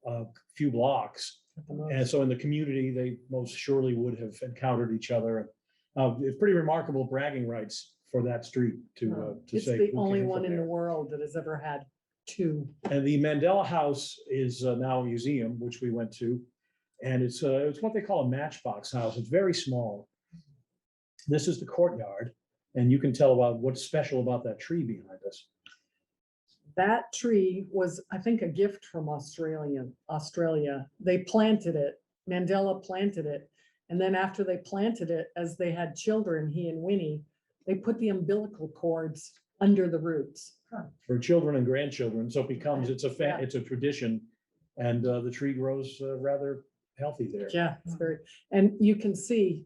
a few blocks. at the most. And so in the community, they most surely would have encountered each other. It's pretty remarkable bragging rights for that street to It's say. the who only came one from in the there. world that has ever had two. And the Mandela House is now a museum, which we went to. And it's what they call a matchbox house. It's very small. This is the courtyard. And you can tell about what's special about that tree behind us. That tree was, I think, a gift from Australia. They planted it. Mandela planted it. And then after they planted it, as they had children, he and Winnie, they put the umbilical cords under the roots. For children and grandchildren. So it becomes, it's Yeah. a tradition. And the tree grows rather healthy there. Yeah, it's very, and you can see.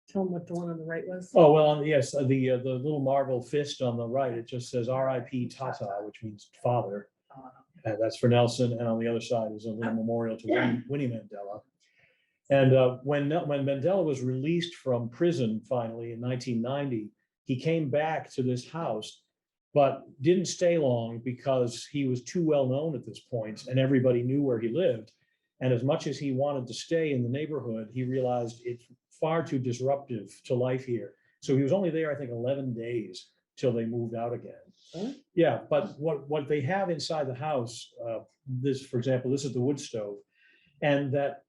Tell them what the one on the right was. Oh, well, yes, the little marble fist on the right, it just says R.I.P. Tata, which means father. And that's for Nelson. And on the other side is a little memorial to Winnie Mandela. And when Mandela was released from prison finally in 1990, he came back to this house, but didn't stay long because he was too well known at this point and everybody knew where he lived. And as much as he wanted to stay in the neighborhood, he realized it's far too disruptive to life here. So he was only there, I think, 11 days till they moved out again. Huh? Yeah, but what they have inside the house, this, for example, this is the wood stove. And that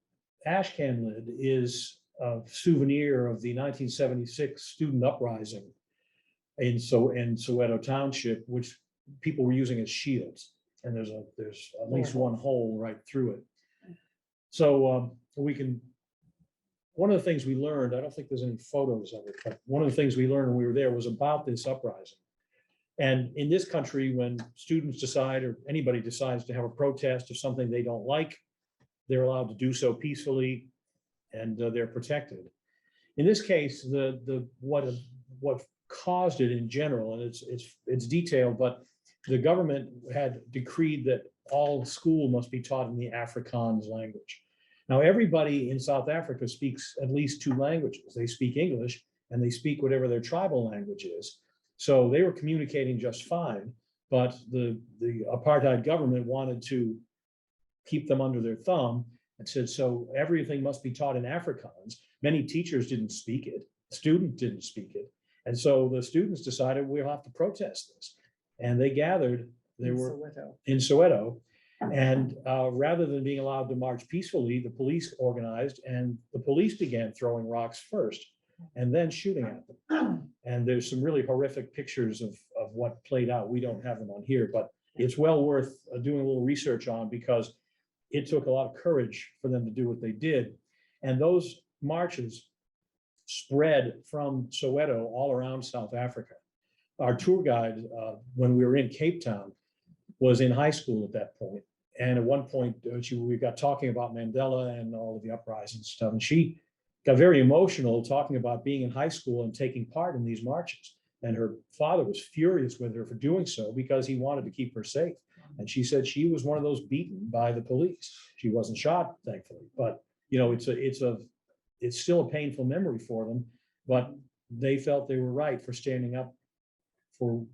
ash can lid is a souvenir of the 1976 student uprising in Soweto Township, which people were using as shields. And there's at least one hole right through it. So one of the things we learned, I don't think there's any photos of it, but one of the things we learned when we were there was about this uprising. And in this country, when students decide or anybody decides to have a protest of something they don't like, they're allowed to do so peacefully and they're protected. In this case, what caused it in general, and it's detailed, but the government had decreed that all school must be taught in the Afrikaans language. Now, everybody in South Africa speaks at least two languages. They speak English and they speak whatever their tribal language is. So they were communicating just fine, but the apartheid government wanted to keep them under their thumb and said, so everything must be taught in Afrikaans. Many teachers didn't speak it, students didn't speak it. And so the students decided we'll have to protest this. And they gathered, they in were Soweto. in Soweto. And rather than being allowed to march peacefully, the police organized and the police began throwing rocks first and then shooting at them. And there's some really horrific pictures of what played out. We don't have them on here, but it's well worth doing a little research on because it took a lot of courage for them to do what they did. And those marches spread from Soweto all around South Africa. Our tour guide, when we were in Cape Town, was in high school at that point. And at one point, we got talking about Mandela and all of the uprisings and stuff. And she got very emotional talking about being in high school and taking part in these marches. And her father was furious with her for doing so because he wanted to keep her safe. And she said she was one of those beaten by the police. She wasn't shot, thankfully, but you know, it's still a painful memory for them, but they felt they were right for standing up for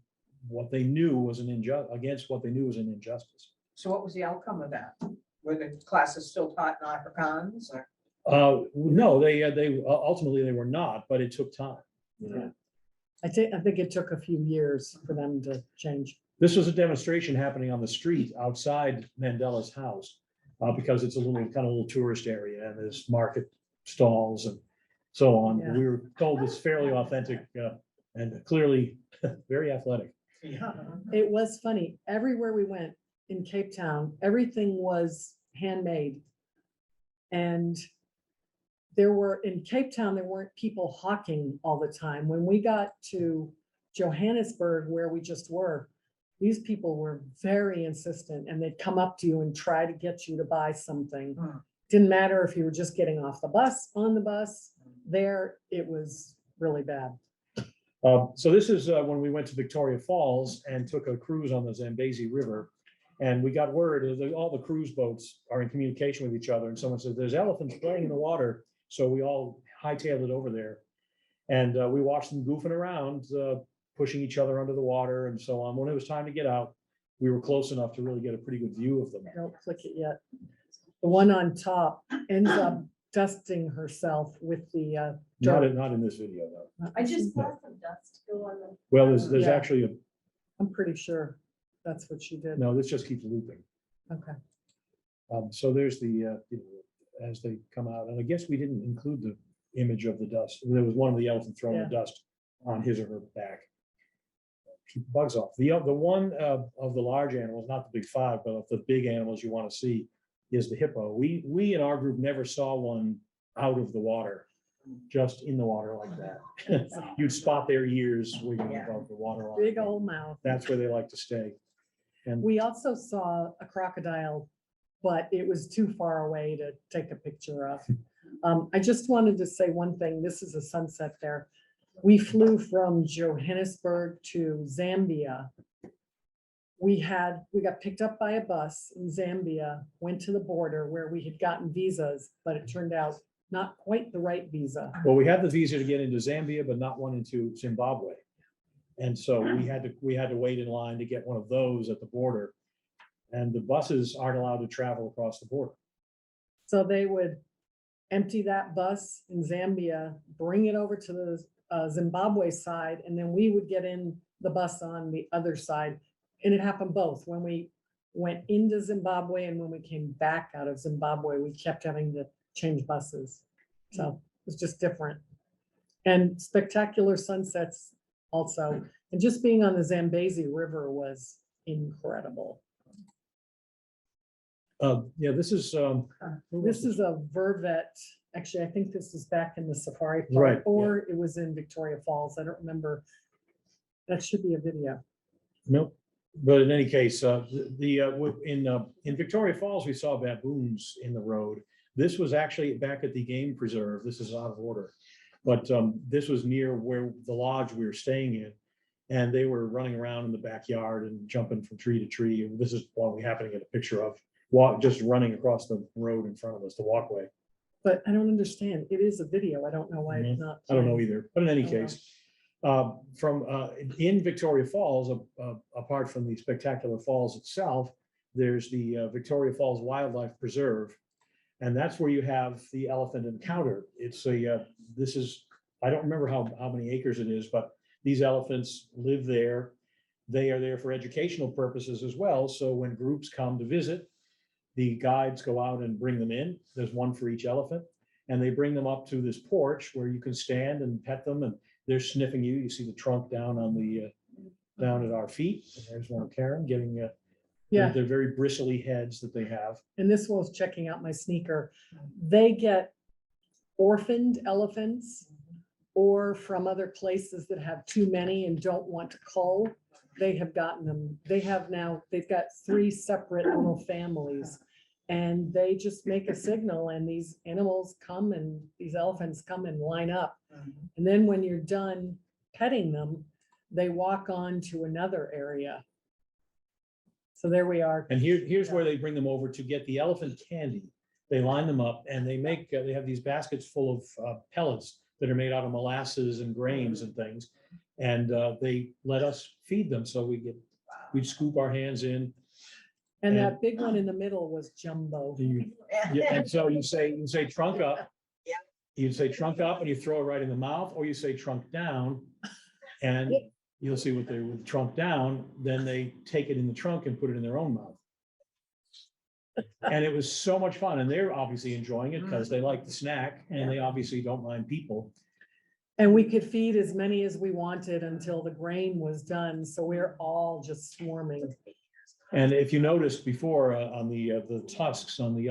what they knew was an against what they knew was an injustice. So what was the outcome of that? Were the classes still taught in Afrikaans or? No, they ultimately they were not, but it took time. You know? I think it took a few years for them to change. This was a demonstration happening on the street outside Mandela's house because it's a little tourist area and there's market stalls and so on. Yeah. We were told it's fairly authentic and clearly very athletic. Yeah. It was funny. Everywhere we went in Cape Town, everything was handmade. And in Cape Town, there weren't people hawking all the time. When we got to Johannesburg, where we just were, these people were very insistent and they'd come up to you and try to get you to buy something. Didn't matter if you were just getting off the bus, on the bus, there, it was really bad. So this is when we went to Victoria Falls and took a cruise on the Zambezi River. And we got word that all the cruise boats are in communication with each other. And someone said, there's elephants playing in the water. So we all hightailed it over there. And we watched them goofing around, pushing each other under the water and so on. When it was time to get out, we were close enough to really get a pretty good view of them. Don't click it yet. The one on top ends up dusting herself with the dirt. Not in this video, though. I just saw some dust go on the. Well, there's Yeah. actually I'm pretty sure that's what she did. no, this just keeps looping. Okay. So there's the, as they come out, and I guess we didn't include the image of the dust. There was one of the elephant throwing the dust on his or her back. Keep the bugs off. The one of the large animals, not the big five, but of the big animals you want to see is the hippo. We in our group never saw one out of the water, just in the water like that. You'd spot their ears wiggling above the water line. Big old mouth. That's where they like to stay. And We also saw a crocodile, but it was too far away to take a picture of. I just wanted to say one thing. This is a sunset there. We flew from Johannesburg to Zambia. We got picked up by a bus in Zambia, went to the border where we had gotten visas, but it turned out not quite the right visa. well, we had the visa to get into Zambia, but not one into Zimbabwe. And so we had to wait in line to get one of those at the border. And the buses aren't allowed to travel across the border. So they would empty that bus in Zambia, bring it over to the Zimbabwe side, and then we would get in the bus on the other side. And it happened both. When we went into Zimbabwe and when we came back out of Zimbabwe, we kept having to change buses. So it was just different. And spectacular sunsets also. And just being on the Zambezi River was incredible. Yeah, this is This is a vervet. Actually, I think this is back in the safari park, Right, or it was in Victoria Falls. I don't remember. That should be a video. nope. But in any case, in Victoria Falls, we saw baboons in the road. This was actually back at the game preserve. This is out of order. But this was near where the lodge we were staying in. And they were running around in the backyard and jumping from tree to tree. And this is what we happen to get a picture of, just running across the road in front of us, the walkway. But I don't understand. It is a video. I don't know why it's not. I don't know either, but in any Oh, wow. case, in Victoria Falls, apart from the spectacular falls itself, there's the Victoria Falls Wildlife Preserve. And that's where you have the elephant encounter. It's I don't remember how many acres it is, but these elephants live there. They are there for educational purposes as well. So when groups come to visit, the guides go out and bring them in. There's one for each elephant. And they bring them up to this porch where you can stand and pet them, and they're sniffing you. You see the trunk down on the, down at our feet. And there's one Karen getting, Yeah, they're very bristly heads that they have. and this was checking out my sneaker. They get orphaned elephants or from other places that have too many and don't want to cull. They have gotten them. They've got 3 separate little families. And they just make a signal and these animals come and these elephants come and line up. And then when you're done petting them, they walk on to another area. So there we are. And here's where they bring them over to get the elephant candy. They line them up and they make, they have these baskets full of pellets that are made out of molasses and grains and things. And they let us feed them. So we'd scoop our hands in. And that big one in the middle was Jumbo. And so you say trunk up. Yeah. You'd say trunk up and you throw it right in the mouth, or you say trunk down. And you'll see what they with trunk down, then they take it in the trunk and put it in their own mouth. And it was so much fun. And they're obviously enjoying it because they like the snack and they obviously don't mind people. And we could feed as many as we wanted until the grain was done. So we're all just swarming. And if you noticed before on the tusks on the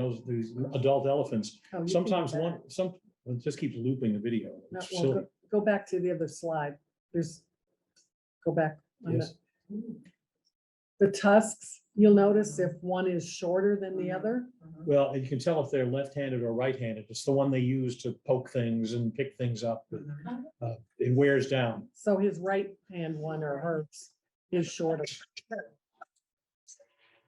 adult elephants, Oh, you can sometimes go back. it just keeps looping the video. No, It's well, silly. go back to the other slide. Go back. on Yes. The tusks, you'll notice if one is shorter than the other. Well, you can tell if they're left-handed or right-handed. It's the one they use to poke things and pick things up. It wears down. So his right hand one or hers is shorter.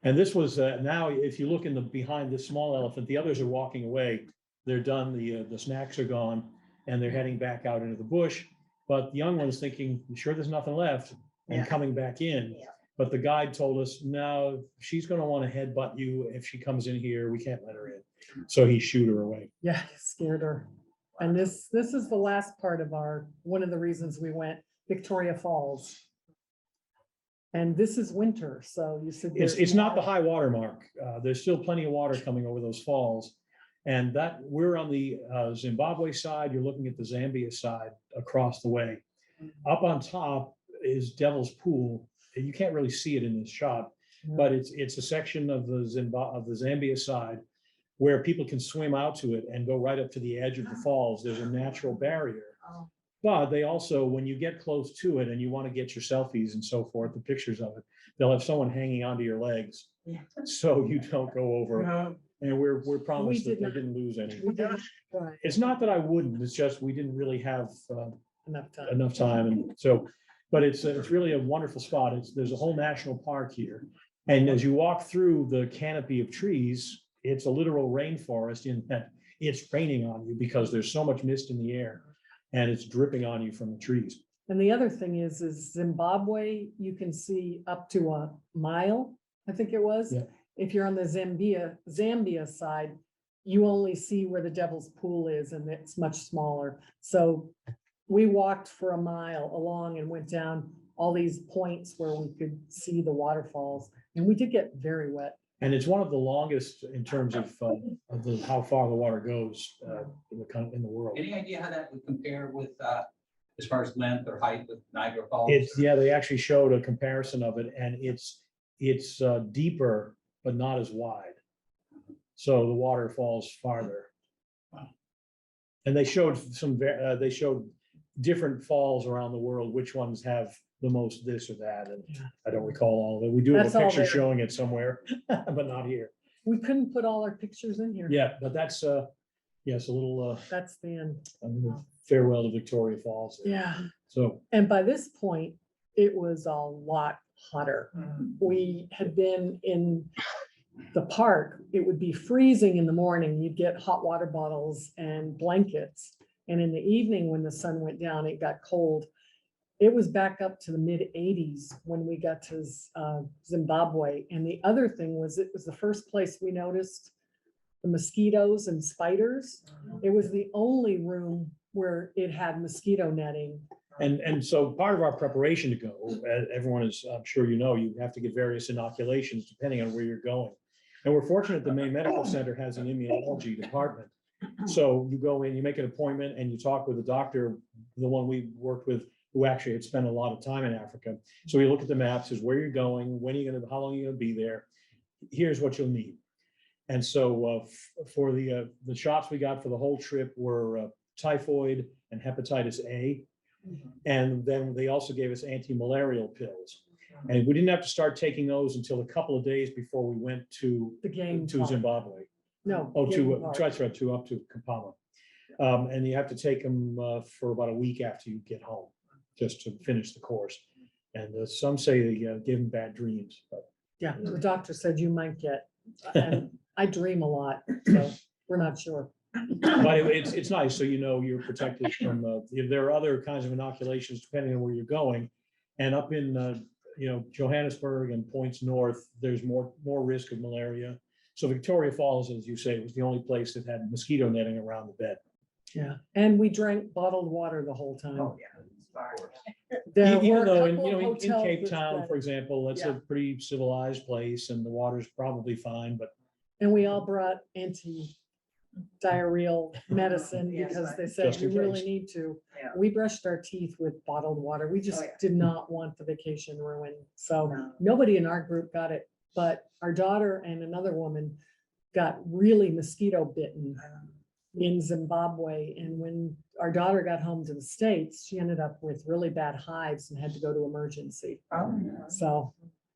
And this was, now, if you look behind this small elephant, the others are walking away. They're done, the snacks are gone, and they're heading back out into the bush. But the young one's thinking, "You sure there's nothing left?" and Yeah. coming back in. Yeah. But the guide told us, "No, she's gonna want to headbutt you if she comes in here. We can't let her in." So he shooed her away. Yeah, scared her. And this is the last part of one of the reasons we went, Victoria Falls. And this is winter, so you said. It's not the high water mark. There's still plenty of water coming over those falls. And that we're on the Zimbabwe side, you're looking at the Zambia side across the way. Up on top is Devil's Pool. You can't really see it in this shot, but it's a section of the Zambia side where people can swim out to it and go right up to the edge of the falls. There's a natural barrier. Oh. But they also, when you get close to it and you want to get your selfies and so forth, the pictures of it, they'll have someone hanging onto your legs. Yeah. So you don't go over. And we're promised that did they not. didn't lose any. We didn't try It's not that I wouldn't, it's just we didn't really have enough time. enough time. And so, but it's really a wonderful spot. There's a whole national park here. And as you walk through the canopy of trees, it's a literal rainforest in that it's raining on you because there's so much mist in the air and it's dripping on you from the trees. And the other thing is Zimbabwe, you can see up to a mile, I think it was. Yeah. If you're on the Zambia side, you only see where the Devil's Pool is and it's much smaller. So we walked for a mile along and went down all these points where we could see the waterfalls, and we did get very wet. And it's one of the longest in terms of how far the water goes in the world. Any idea how that would compare with, as far as length or height with Niagara Falls? They actually showed a comparison of it, and it's deeper, but not as wide. So the water falls farther. Wow. And they showed different falls around the world, which ones have the most this or that, and Yeah. I don't recall all of it. We do have That's a all picture there. showing it somewhere, but not here. We couldn't put all our pictures in here. Yeah, but that's yes, a little That's the end. farewell to Victoria Falls. Yeah. So And by this point, it was a lot hotter. We had been in the park, it would be freezing in the morning. You'd get hot water bottles and blankets. And in the evening, when the sun went down, it got cold. It was back up to the mid-80s when we got to Zimbabwe. And the other thing was, it was the first place we noticed the mosquitoes and spiders. It was the only room where it had mosquito netting. And so part of our preparation to go, everyone is, I'm sure you know, you have to get various inoculations depending on where you're going. And we're fortunate the main medical center has an immunology department. So you go in, you make an appointment and you talk with the doctor, the one we worked with, who actually had spent a lot of time in Africa. So we look at the map, says where you're going, when are you gonna, how long are you gonna be there? Here's what you'll need. And so for the shots we got for the whole trip were typhoid and hepatitis A. And then they also gave us anti-malarial pills. And we didn't have to start taking those until a couple of days before we went to The game. to park. Zimbabwe. No. Oh, game to park. to up to Kampala. And you have to take them for about a week after you get home, just to finish the course. And some say they give them bad dreams, but Yeah, the doctor said you might get, and I dream a lot, so we're not sure. but it's nice, so you know you're protected from, there are other kinds of inoculations depending on where you're going. And up in, Johannesburg and points north, there's more risk of malaria. So Victoria Falls, as you say, was the only place that had mosquito netting around the bed. Yeah, and we drank bottled water the whole time. Oh, yeah. There were Even a though, couple of in hotels Cape that Town, said- for example, that's a Yeah. pretty civilized place and the water's probably fine, but And we all brought anti-diarrheal medicine Yes, because right. they said Just you in really case. need to. Yeah. We brushed our teeth with bottled water. We just yeah. did not want the vacation ruined. So No. nobody in our group got it, but our daughter and another woman got really mosquito bitten in Zimbabwe. And when our daughter got home to the States, she ended up with really bad hives and had to go to emergency. Oh, yeah. So,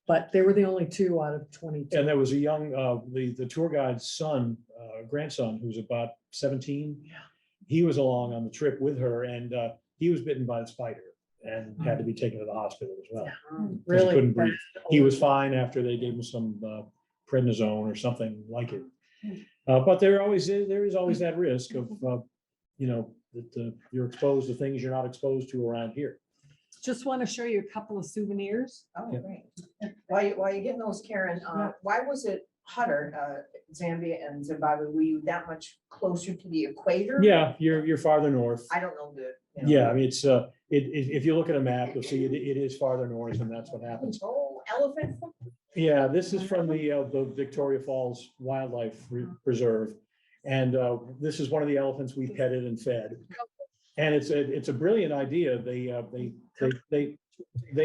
but they were the only 2 out of 22. and there was a young, the tour guide's son, grandson, who's about 17. Yeah. He was along on the trip with her and he was bitten by a spider and had to be taken to the hospital as well. Really. couldn't breathe. bad. He was fine after they gave him some prednisone or something like it. But there is always that risk of, that you're exposed to things you're not exposed to around here. Just want to show you a couple of souvenirs. Oh, Yeah. great. While you're getting those, Karen, why was it hotter, Zambia and Zimbabwe? Were you that much closer to the equator? Yeah, you're farther north. I don't know the. Yeah, I mean, if you look at a map, you'll see it is farther north and that's what happens. Oh, elephant. Yeah, this is from the Victoria Falls Wildlife Preserve. And this is one of the elephants we petted and fed. And it's a brilliant idea. They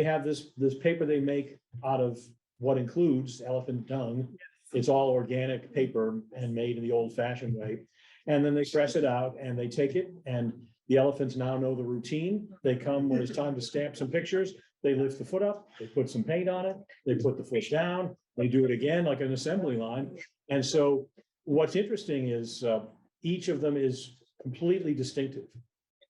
have this paper they make out of what includes elephant dung. It's all organic paper and made in the old fashioned way. And then they press it out and they take it, and the elephants now know the routine. They come when it's time to stamp some pictures. They lift the foot up, they put some paint on it, they put the foot down, they do it again like an assembly line. And so what's interesting is each of them is completely distinctive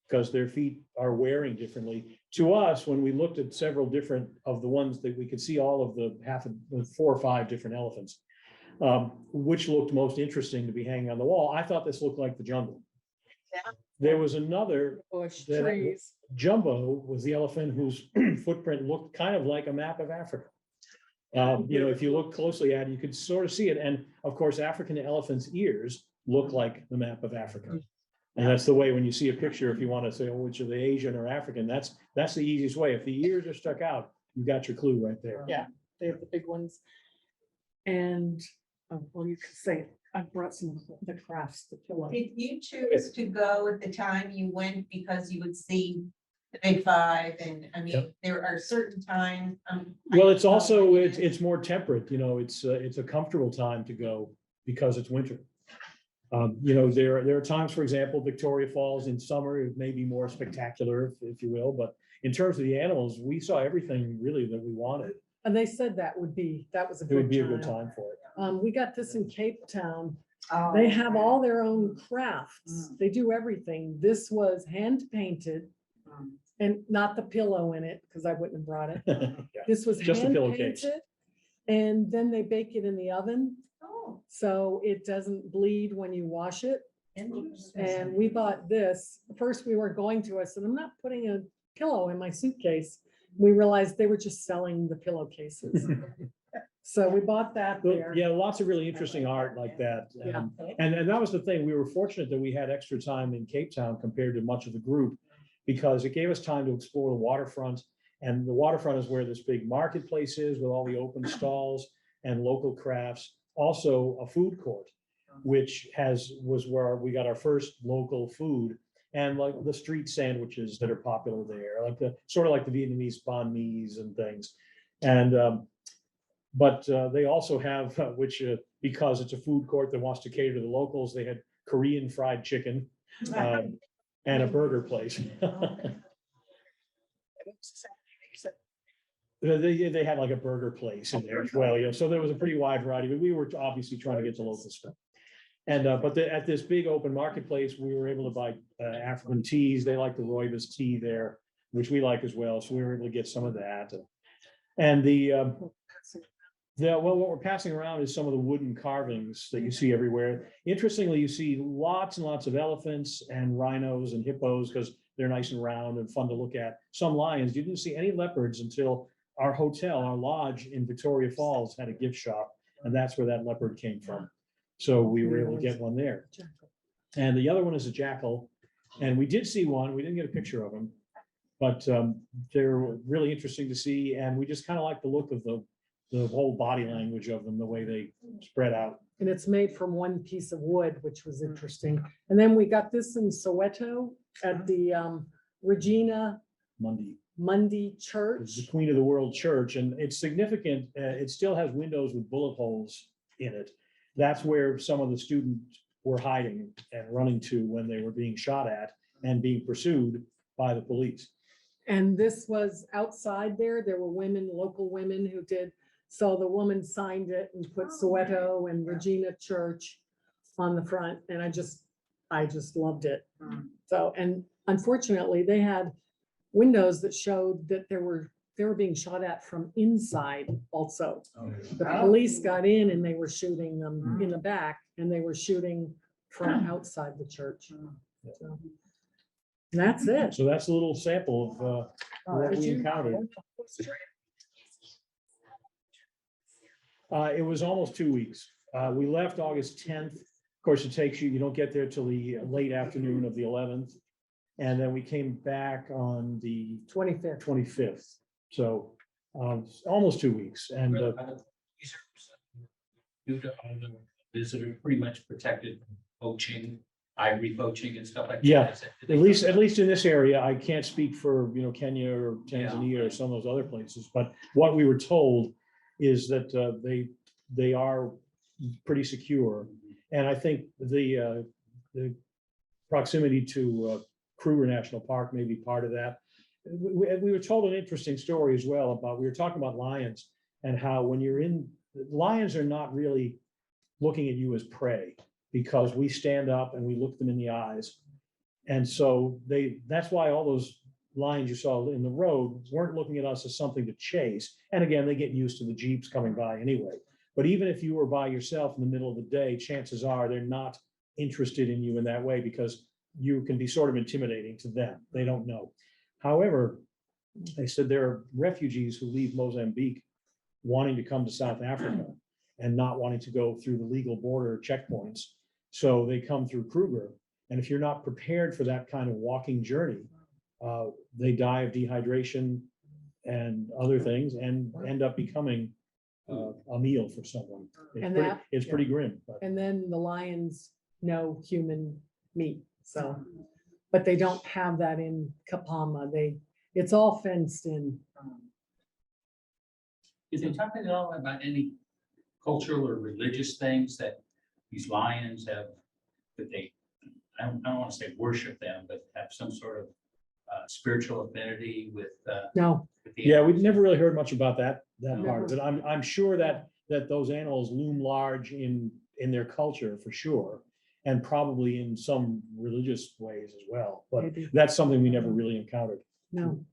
because their feet are wearing differently. To us, when we looked at several different of the ones that we could see all of the 4 or 5 different elephants, which looked most interesting to be hanging on the wall, I thought this looked like the jungle. Yeah. There was another, Bush, that- trees. Jumbo was the elephant whose footprint looked kind of like a map of Africa. If you look closely at it, you could sort of see it. And of course, African elephants' ears look like the map of Africa. And that's the way when you see a picture, if you want to say, oh, which are the Asian or African, that's the easiest way. If the ears are stuck out, you got your clue right there. Yeah, they have the big ones. And, well, you could say, I brought some of the crafts to fill up. Did you choose to go at the time you went because you would see the big 5? And I mean, there are certain times. Well, it's also, it's more temperate, it's a comfortable time to go because it's winter. There are times, for example, Victoria Falls in summer, it may be more spectacular, if you will, but in terms of the animals, we saw everything really that we wanted. And they said that was a It would be a good good time. time for it. We got this in Cape Town. Oh, They have all their own crafts. They do everything. This was hand painted and not the pillow in it, because I wouldn't have brought it. Yeah. This was Just the hand pillowcase. painted. And then they bake it in the oven, Oh, so it doesn't bleed when you wash it. interesting. And we bought this. First, we were going to, I said, I'm not putting a pillow in my suitcase. We realized they were just selling the pillowcases. So we bought that there. Yeah, lots of really interesting art like that. Yeah. And that was the thing. We were fortunate that we had extra time in Cape Town compared to much of the group because it gave us time to explore the waterfront. And the waterfront is where this big marketplace is with all the open stalls and local crafts. also a food court, which was where we got our first local food. And like the street sandwiches that are popular there, like the sort of like the Vietnamese banh mi's and things. And but they also have, which because it's a food court that wants to cater to the locals, they had Korean fried chicken and a burger place. They had like a burger place in there as well, you know, so there was a pretty wide variety, but we were obviously trying to get the local stuff. And, but at this big open marketplace, we were able to buy African teas. They like the rooibos tea there, which we like as well. So we were able to get some of that. And well, what we're passing around is some of the wooden carvings that you see everywhere. Interestingly, you see lots and lots of elephants and rhinos and hippos because they're nice and round and fun to look at. Some lions. You didn't see any leopards until our hotel, our lodge in Victoria Falls had a gift shop, and that's where that leopard came from. So we were able to get one there. And the other one is a jackal. And we did see one. We didn't get a picture of him, but they're really interesting to see. And we just kind of like the look of the whole body language of them, the way they spread out. And it's made from one piece of wood, which was interesting. And then we got this in Soweto at the Regina Mundi Church. It's the Queen of the World Church, and it's significant. It still has windows with bullet holes in it. That's where some of the students were hiding and running to when they were being shot at and being pursued by the police. And this was outside there. There were women, local women who did. So the woman signed it and put Soweto and Regina Church on the front. And I just loved it. So, and unfortunately they had windows that showed that they were being shot at from inside also. The police got in and they were shooting them in the back, and they were shooting from outside the church. So, that's it. So that's a little sample of what we encountered. It was almost 2 weeks. We left August 10th. Of course, it takes you don't get there till the late afternoon of the 11th. And then we came back on the 25th. So almost 2 weeks. And Due to all the visitors pretty much protected from poaching, ivory poaching and stuff like that. Yeah, At least in this area, I can't speak for, Kenya or Tanzania or some of those other places, but what we were told is that they are pretty secure. And I think the proximity to Kruger National Park may be part of that. We were told an interesting story as well we were talking about lions and how when lions are not really looking at you as prey, because we stand up and we look them in the eyes. And so that's why all those lions you saw in the road weren't looking at us as something to chase. And again, they get used to the Jeeps coming by anyway. But even if you were by yourself in the middle of the day, chances are they're not interested in you in that way, because you can be sort of intimidating to them. They don't know. However, they said there are refugees who leave Mozambique wanting to come to South Africa and not wanting to go through the legal border checkpoints. So they come through Kruger. And if you're not prepared for that kind of walking journey, they die of dehydration and other things and end up becoming a meal for someone. It's pretty grim. But. And then the lions know human meat. So, but they don't have that in Kapama. It's all fenced in. Is they talking at all about any cultural or religious things that these lions have, that I don't want to say worship them, but have some sort of spiritual affinity with? No. Yeah, we've never really heard much about that part of it. I'm sure that those animals loom large in their culture for sure, and probably in some religious ways as well. But Maybe. That's something we never really encountered. No.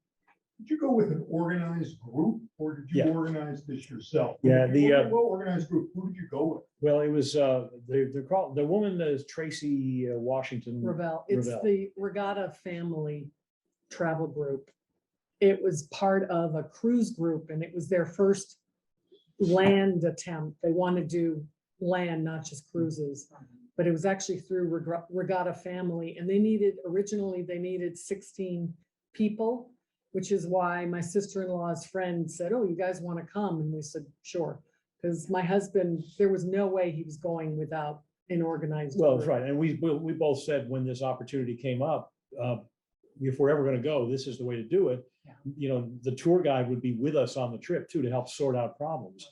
Did you go with an organized group, or did you organize this yourself? Yeah, Well organized group, who did you go with? Well, it was they're called, the woman is Tracy Washington. Ravel. It's Ravel. the Regatta family travel group. It was part of a cruise group, and it was their first land attempt. They want to do land, not just cruises. But it was actually through Regatta family, and originally they needed 16 people, which is why my sister-in-law's friend said, "Oh, you guys want to come?" And we said, "Sure." Because my husband, there was no way he was going without an organized. Well, group. that's right. And we both said when this opportunity came up, if we're ever going to go, this is the way to do it. Yeah. You know, the tour guide would be with us on the trip too, to help sort out problems.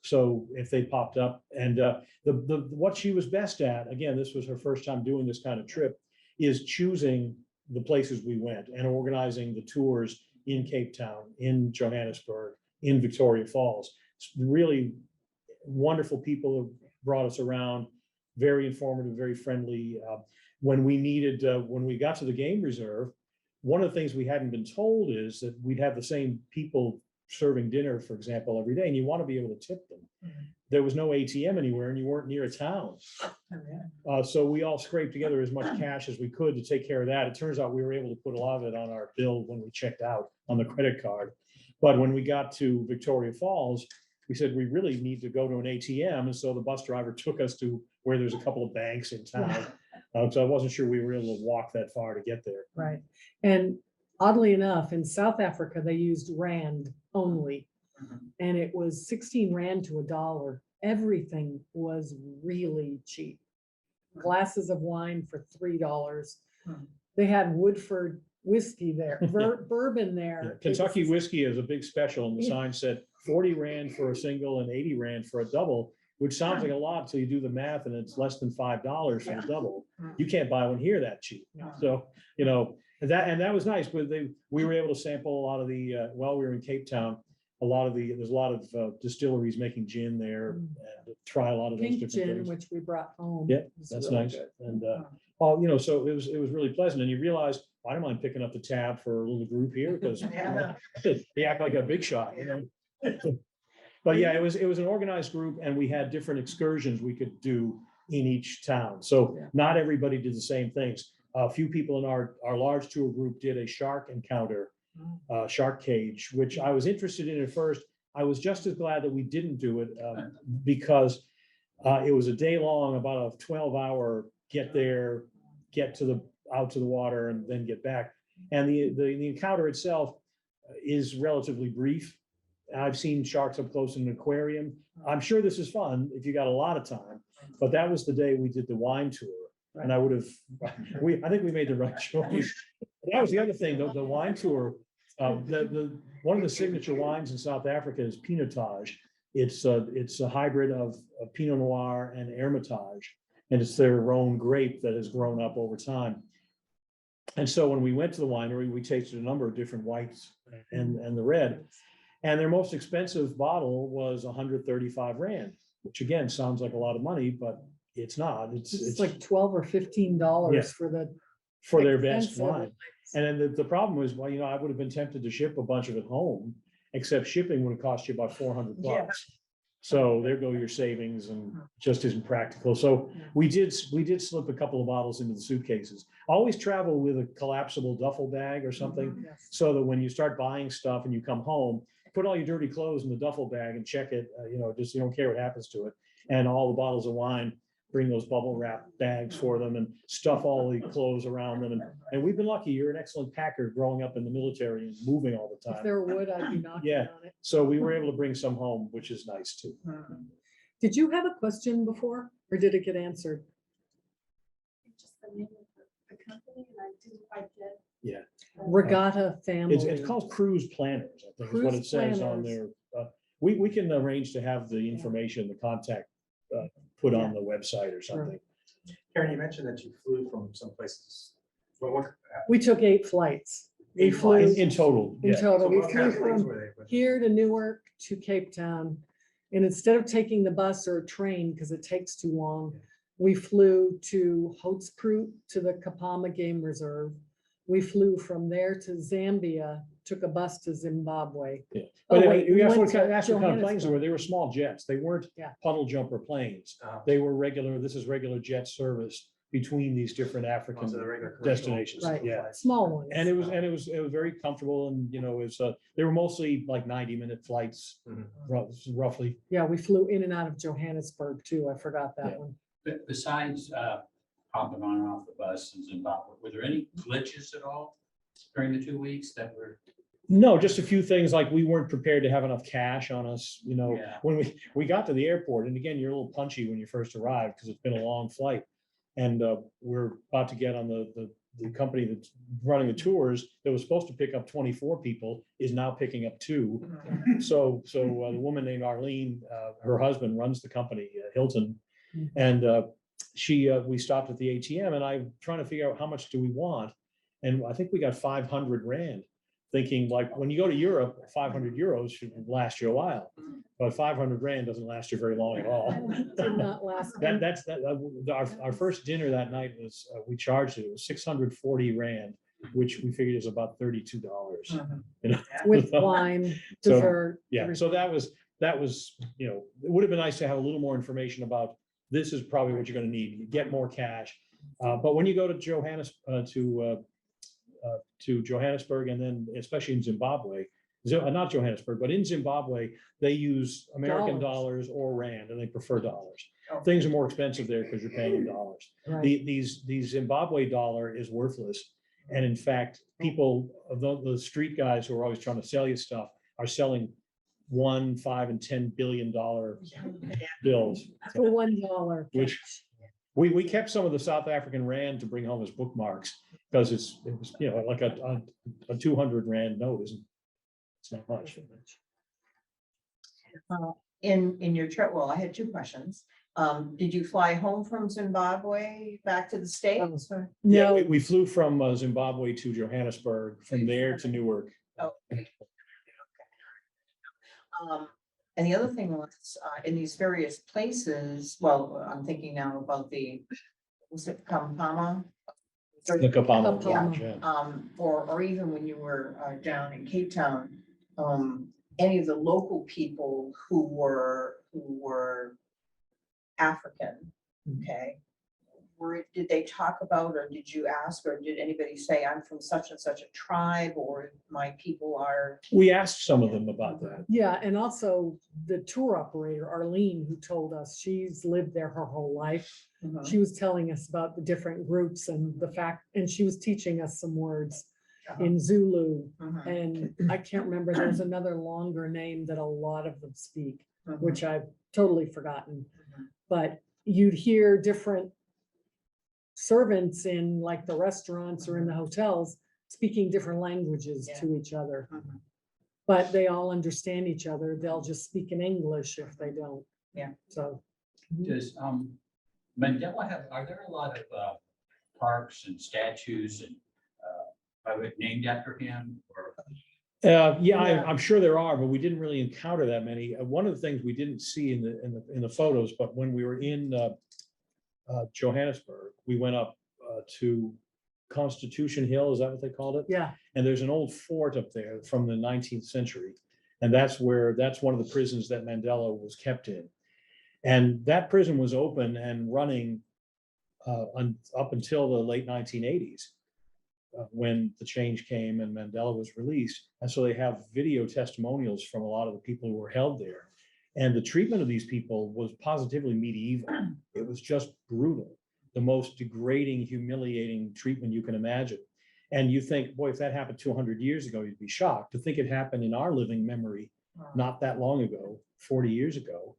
So if they popped up, and what she was best at, again, this was her first time doing this kind of trip, is choosing the places we went and organizing the tours in Cape Town, in Johannesburg, in Victoria Falls. It's really wonderful people who brought us around, very informative, very friendly. When we got to the game reserve, one of the things we hadn't been told is that we'd have the same people serving dinner, for example, every day, and you want to be able to tip them. There was no ATM anywhere, and you weren't near a town. So we all scraped together as much cash as we could to take care of that. It turns out we were able to put a lot of it on our bill when we checked out on the credit card. But when we got to Victoria Falls, we said, we really need to go to an ATM. And so the bus driver took us to where there's a couple of banks in town. So I wasn't sure we were able to walk that far to get there. Right. And oddly enough, in South Africa, they used rand only. And it was 16 rand to $1. Everything was really cheap. Glasses of wine for $3. They had Woodford whiskey there, bourbon there. Kentucky whiskey is a big special, and the sign said 40 rand for a single and 80 rand for a double, which sounds like a lot until you do the math, and it's less than $5 for the double. You can't buy one here that cheap. So, you know, that was nice, but we were able to sample a lot of the, while we were in Cape Town, there's a lot of distilleries making gin there, and try a lot of those Pink different gin, things. which we brought home. Yeah, It was that's really nice. good. And, well, you know, so it was really pleasant, and you realize, I don't mind picking up the tab for a little group here, because they act like a big shot, you know? But yeah, it was an organized group, and we had different excursions we could do in each town. So not everybody did the same things. A few people in our large tour group did a shark encounter, shark cage, which I was interested in at first. I was just as glad that we didn't do it, because it was a day long, about a 12-hour get there, out to the water, and then get back. And the encounter itself is relatively brief. I've seen sharks up close in an aquarium. I'm sure this is fun if you got a lot of time, but that was the day we did the wine tour. And I think we made the right choice. That was the other thing, the wine tour. One of the signature wines in South Africa is Pinotage. It's a hybrid of Pinot Noir and Hermitage, and it's their own grape that has grown up over time. And so when we went to the winery, we tasted a number of different whites and the red. And their most expensive bottle was 135 rand, which again sounds like a lot of money, but it's not. It's like $12 or $15 for their best expensive wine. And then the problem was, well, you know, I would have been tempted to ship a bunch of it home, except shipping would have cost you about $400. So there go your savings, and just isn't practical. So we did slip a couple of bottles into the suitcases. Always travel with a collapsible duffel bag or something, so that when you start buying stuff and you come home, put all your dirty clothes in the duffel bag and check it. You know, just, you don't care what happens to it. And all the bottles of wine, bring those bubble wrap bags for them, and stuff all the clothes around them. And we've been lucky. You're an excellent packer growing up in the military and moving all the If time. there would, I'd be knocking on it. So we were able to bring some home, which is nice too. Did you have a question before, or did it get answered? Just the name of the company, and I didn't quite get. Yeah. Regatta Family. It's called Cruise Planners, I think is what it Cruise says on Planners. there. We can arrange to have the information, the contact put on the website or something. Karen, you mentioned that you flew from some places. We took 8 flights. We 8 flew flights? In total, in yeah. total. We What kind flew of flights from were they? here to Newark to Cape Town. And instead of taking the bus or a train, because it takes too long, we flew to Hoedspruit to the Kapama Game Reserve. We flew from there to Zambia, took a bus to Zimbabwe. Yeah. Oh, But wait, we you asked went what to kind of planes they Johannesburg. were. They were small jets. They weren't Yeah. puddle jumper planes. They were regular jet service between these different African Also the regular commercial destinations. Right. Yeah. flights. Small ones. And it was very comfortable, and, you know, they were mostly like 90-minute flights, roughly. Yeah, we flew in and out of Johannesburg too. I forgot that Yeah. one. Besides hopping on and off the bus in Zimbabwe, were there any glitches at all during the 2 weeks that were No, just a few things like we weren't prepared to have enough cash on us, you know, Yeah. when we got to the airport, and again, you're a little punchy when you first arrive because it's been a long flight. And we're about to get on the company that's running the tours that was supposed to pick up 24 people is now picking up 2. So the woman named Arlene, her husband runs the company, Hilton. And we stopped at the ATM and I'm trying to figure out how much do we want. And I think we got 500 Rand, thinking like when you go to Europe, 500 euros should last you a while. But 500 Rand doesn't last you very long at all. Did not last. Our first dinner that night was, we charged it was 640 Rand, which we figured is about $32. You know? With wine, So, dessert. Yeah, so that was, you know, it would have been nice to have a little more information about, this is probably what you're gonna need, you get more cash. But when you go to Johannesburg and then especially in Zimbabwe, not Johannesburg, but in Zimbabwe, they use American dollars or Rand and they prefer dollars. Things are more expensive there because you're paying in dollars. Right. The Zimbabwe dollar is worthless. And in fact, people, the street guys who are always trying to sell you stuff are selling $1, $5, and $10 billion bills. For $1. Which we kept some of the South African Rand to bring home as bookmarks because it was, you know, like a 200 Rand note isn't, it's not much. In your trip, well, I had 2 questions. Did you fly home from Zimbabwe back to the States? or- Yeah, No, we flew from Zimbabwe to Johannesburg, from there to Newark. Oh, okay. And the other thing was, in these various places, well, I'm thinking now about was it Kampala? The Kapama. Kapama. Yeah. Or even when you were down in Cape Town, any of the local people who were African, okay? Did they talk about, or did you ask, or did anybody say, I'm from such and such a tribe, or my people are? We asked some of them about that. yeah, and also the tour operator, Arlene, who told us she's lived there her whole life. She was telling us about the different groups and the fact, and she was teaching us some words in Zulu. And I can't remember, there's another longer name that a lot of them speak, which I've totally forgotten. But you'd hear different servants in like the restaurants or in the hotels speaking different languages to each other. But they all understand each other. They'll just speak in English if they don't. Yeah. So. Does Mandela are there a lot of parks and statues and named after him? Or Yeah, I'm sure there are, but we didn't really encounter that many. One of the things we didn't see in the photos, but when we were in Johannesburg, we went up to Constitution Hill, is that what they called it? Yeah. And there's an old fort up there from the 19th century. And that's one of the prisons that Mandela was kept in. And that prison was open and running up until the late 1980s. When the change came and Mandela was released. And so they have video testimonials from a lot of the people who were held there. And the treatment of these people was positively medieval. It was just brutal, the most degrading, humiliating treatment you can imagine. And you think, boy, if that happened 200 years ago, you'd be shocked. To think it happened in our living memory not that long ago, 40 years ago,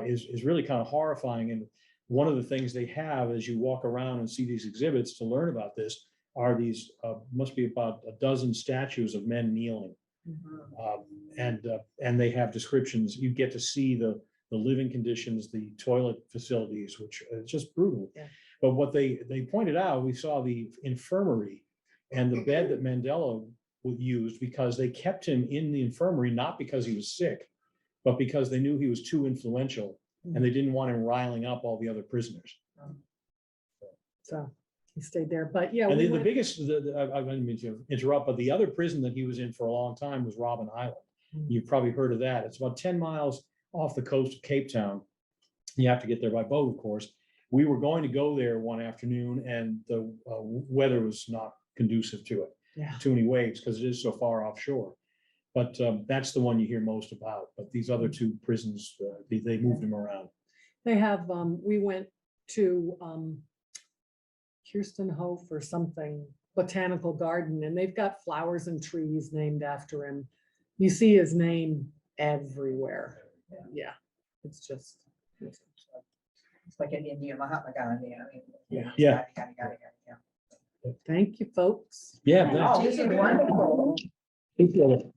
is really kind of horrifying. And one of the things they have as you walk around and see these exhibits to learn about this are these, must be about a dozen statues of men kneeling. And they have descriptions. You get to see the living conditions, the toilet facilities, which is just brutal. Yeah. But what they pointed out, we saw the infirmary and the bed that Mandela used because they kept him in the infirmary, not because he was sick, but because they knew he was too influential and they didn't want him riling up all the other prisoners. So he stayed there, but yeah. And we the went- biggest, I didn't mean to interrupt, but the other prison that he was in for a long time was Robben Island. You've probably heard of that. It's about 10 miles off the coast of Cape Town. You have to get there by boat, of course. We were going to go there one afternoon and the weather was not conducive to it. Yeah. Too many waves because it is so far offshore. But that's the one you hear most about. But these other 2 prisons, they moved them around. They have, we went to Kirstenhof or something. botanical garden, and they've got flowers and trees named after him. You see his name everywhere. Yeah, it's just. It's like in India, Mahatma Gandhi, I mean. Yeah. Yeah. Yeah. Thank you, folks. Yeah. Oh, thanks. this is wonderful. Thank you.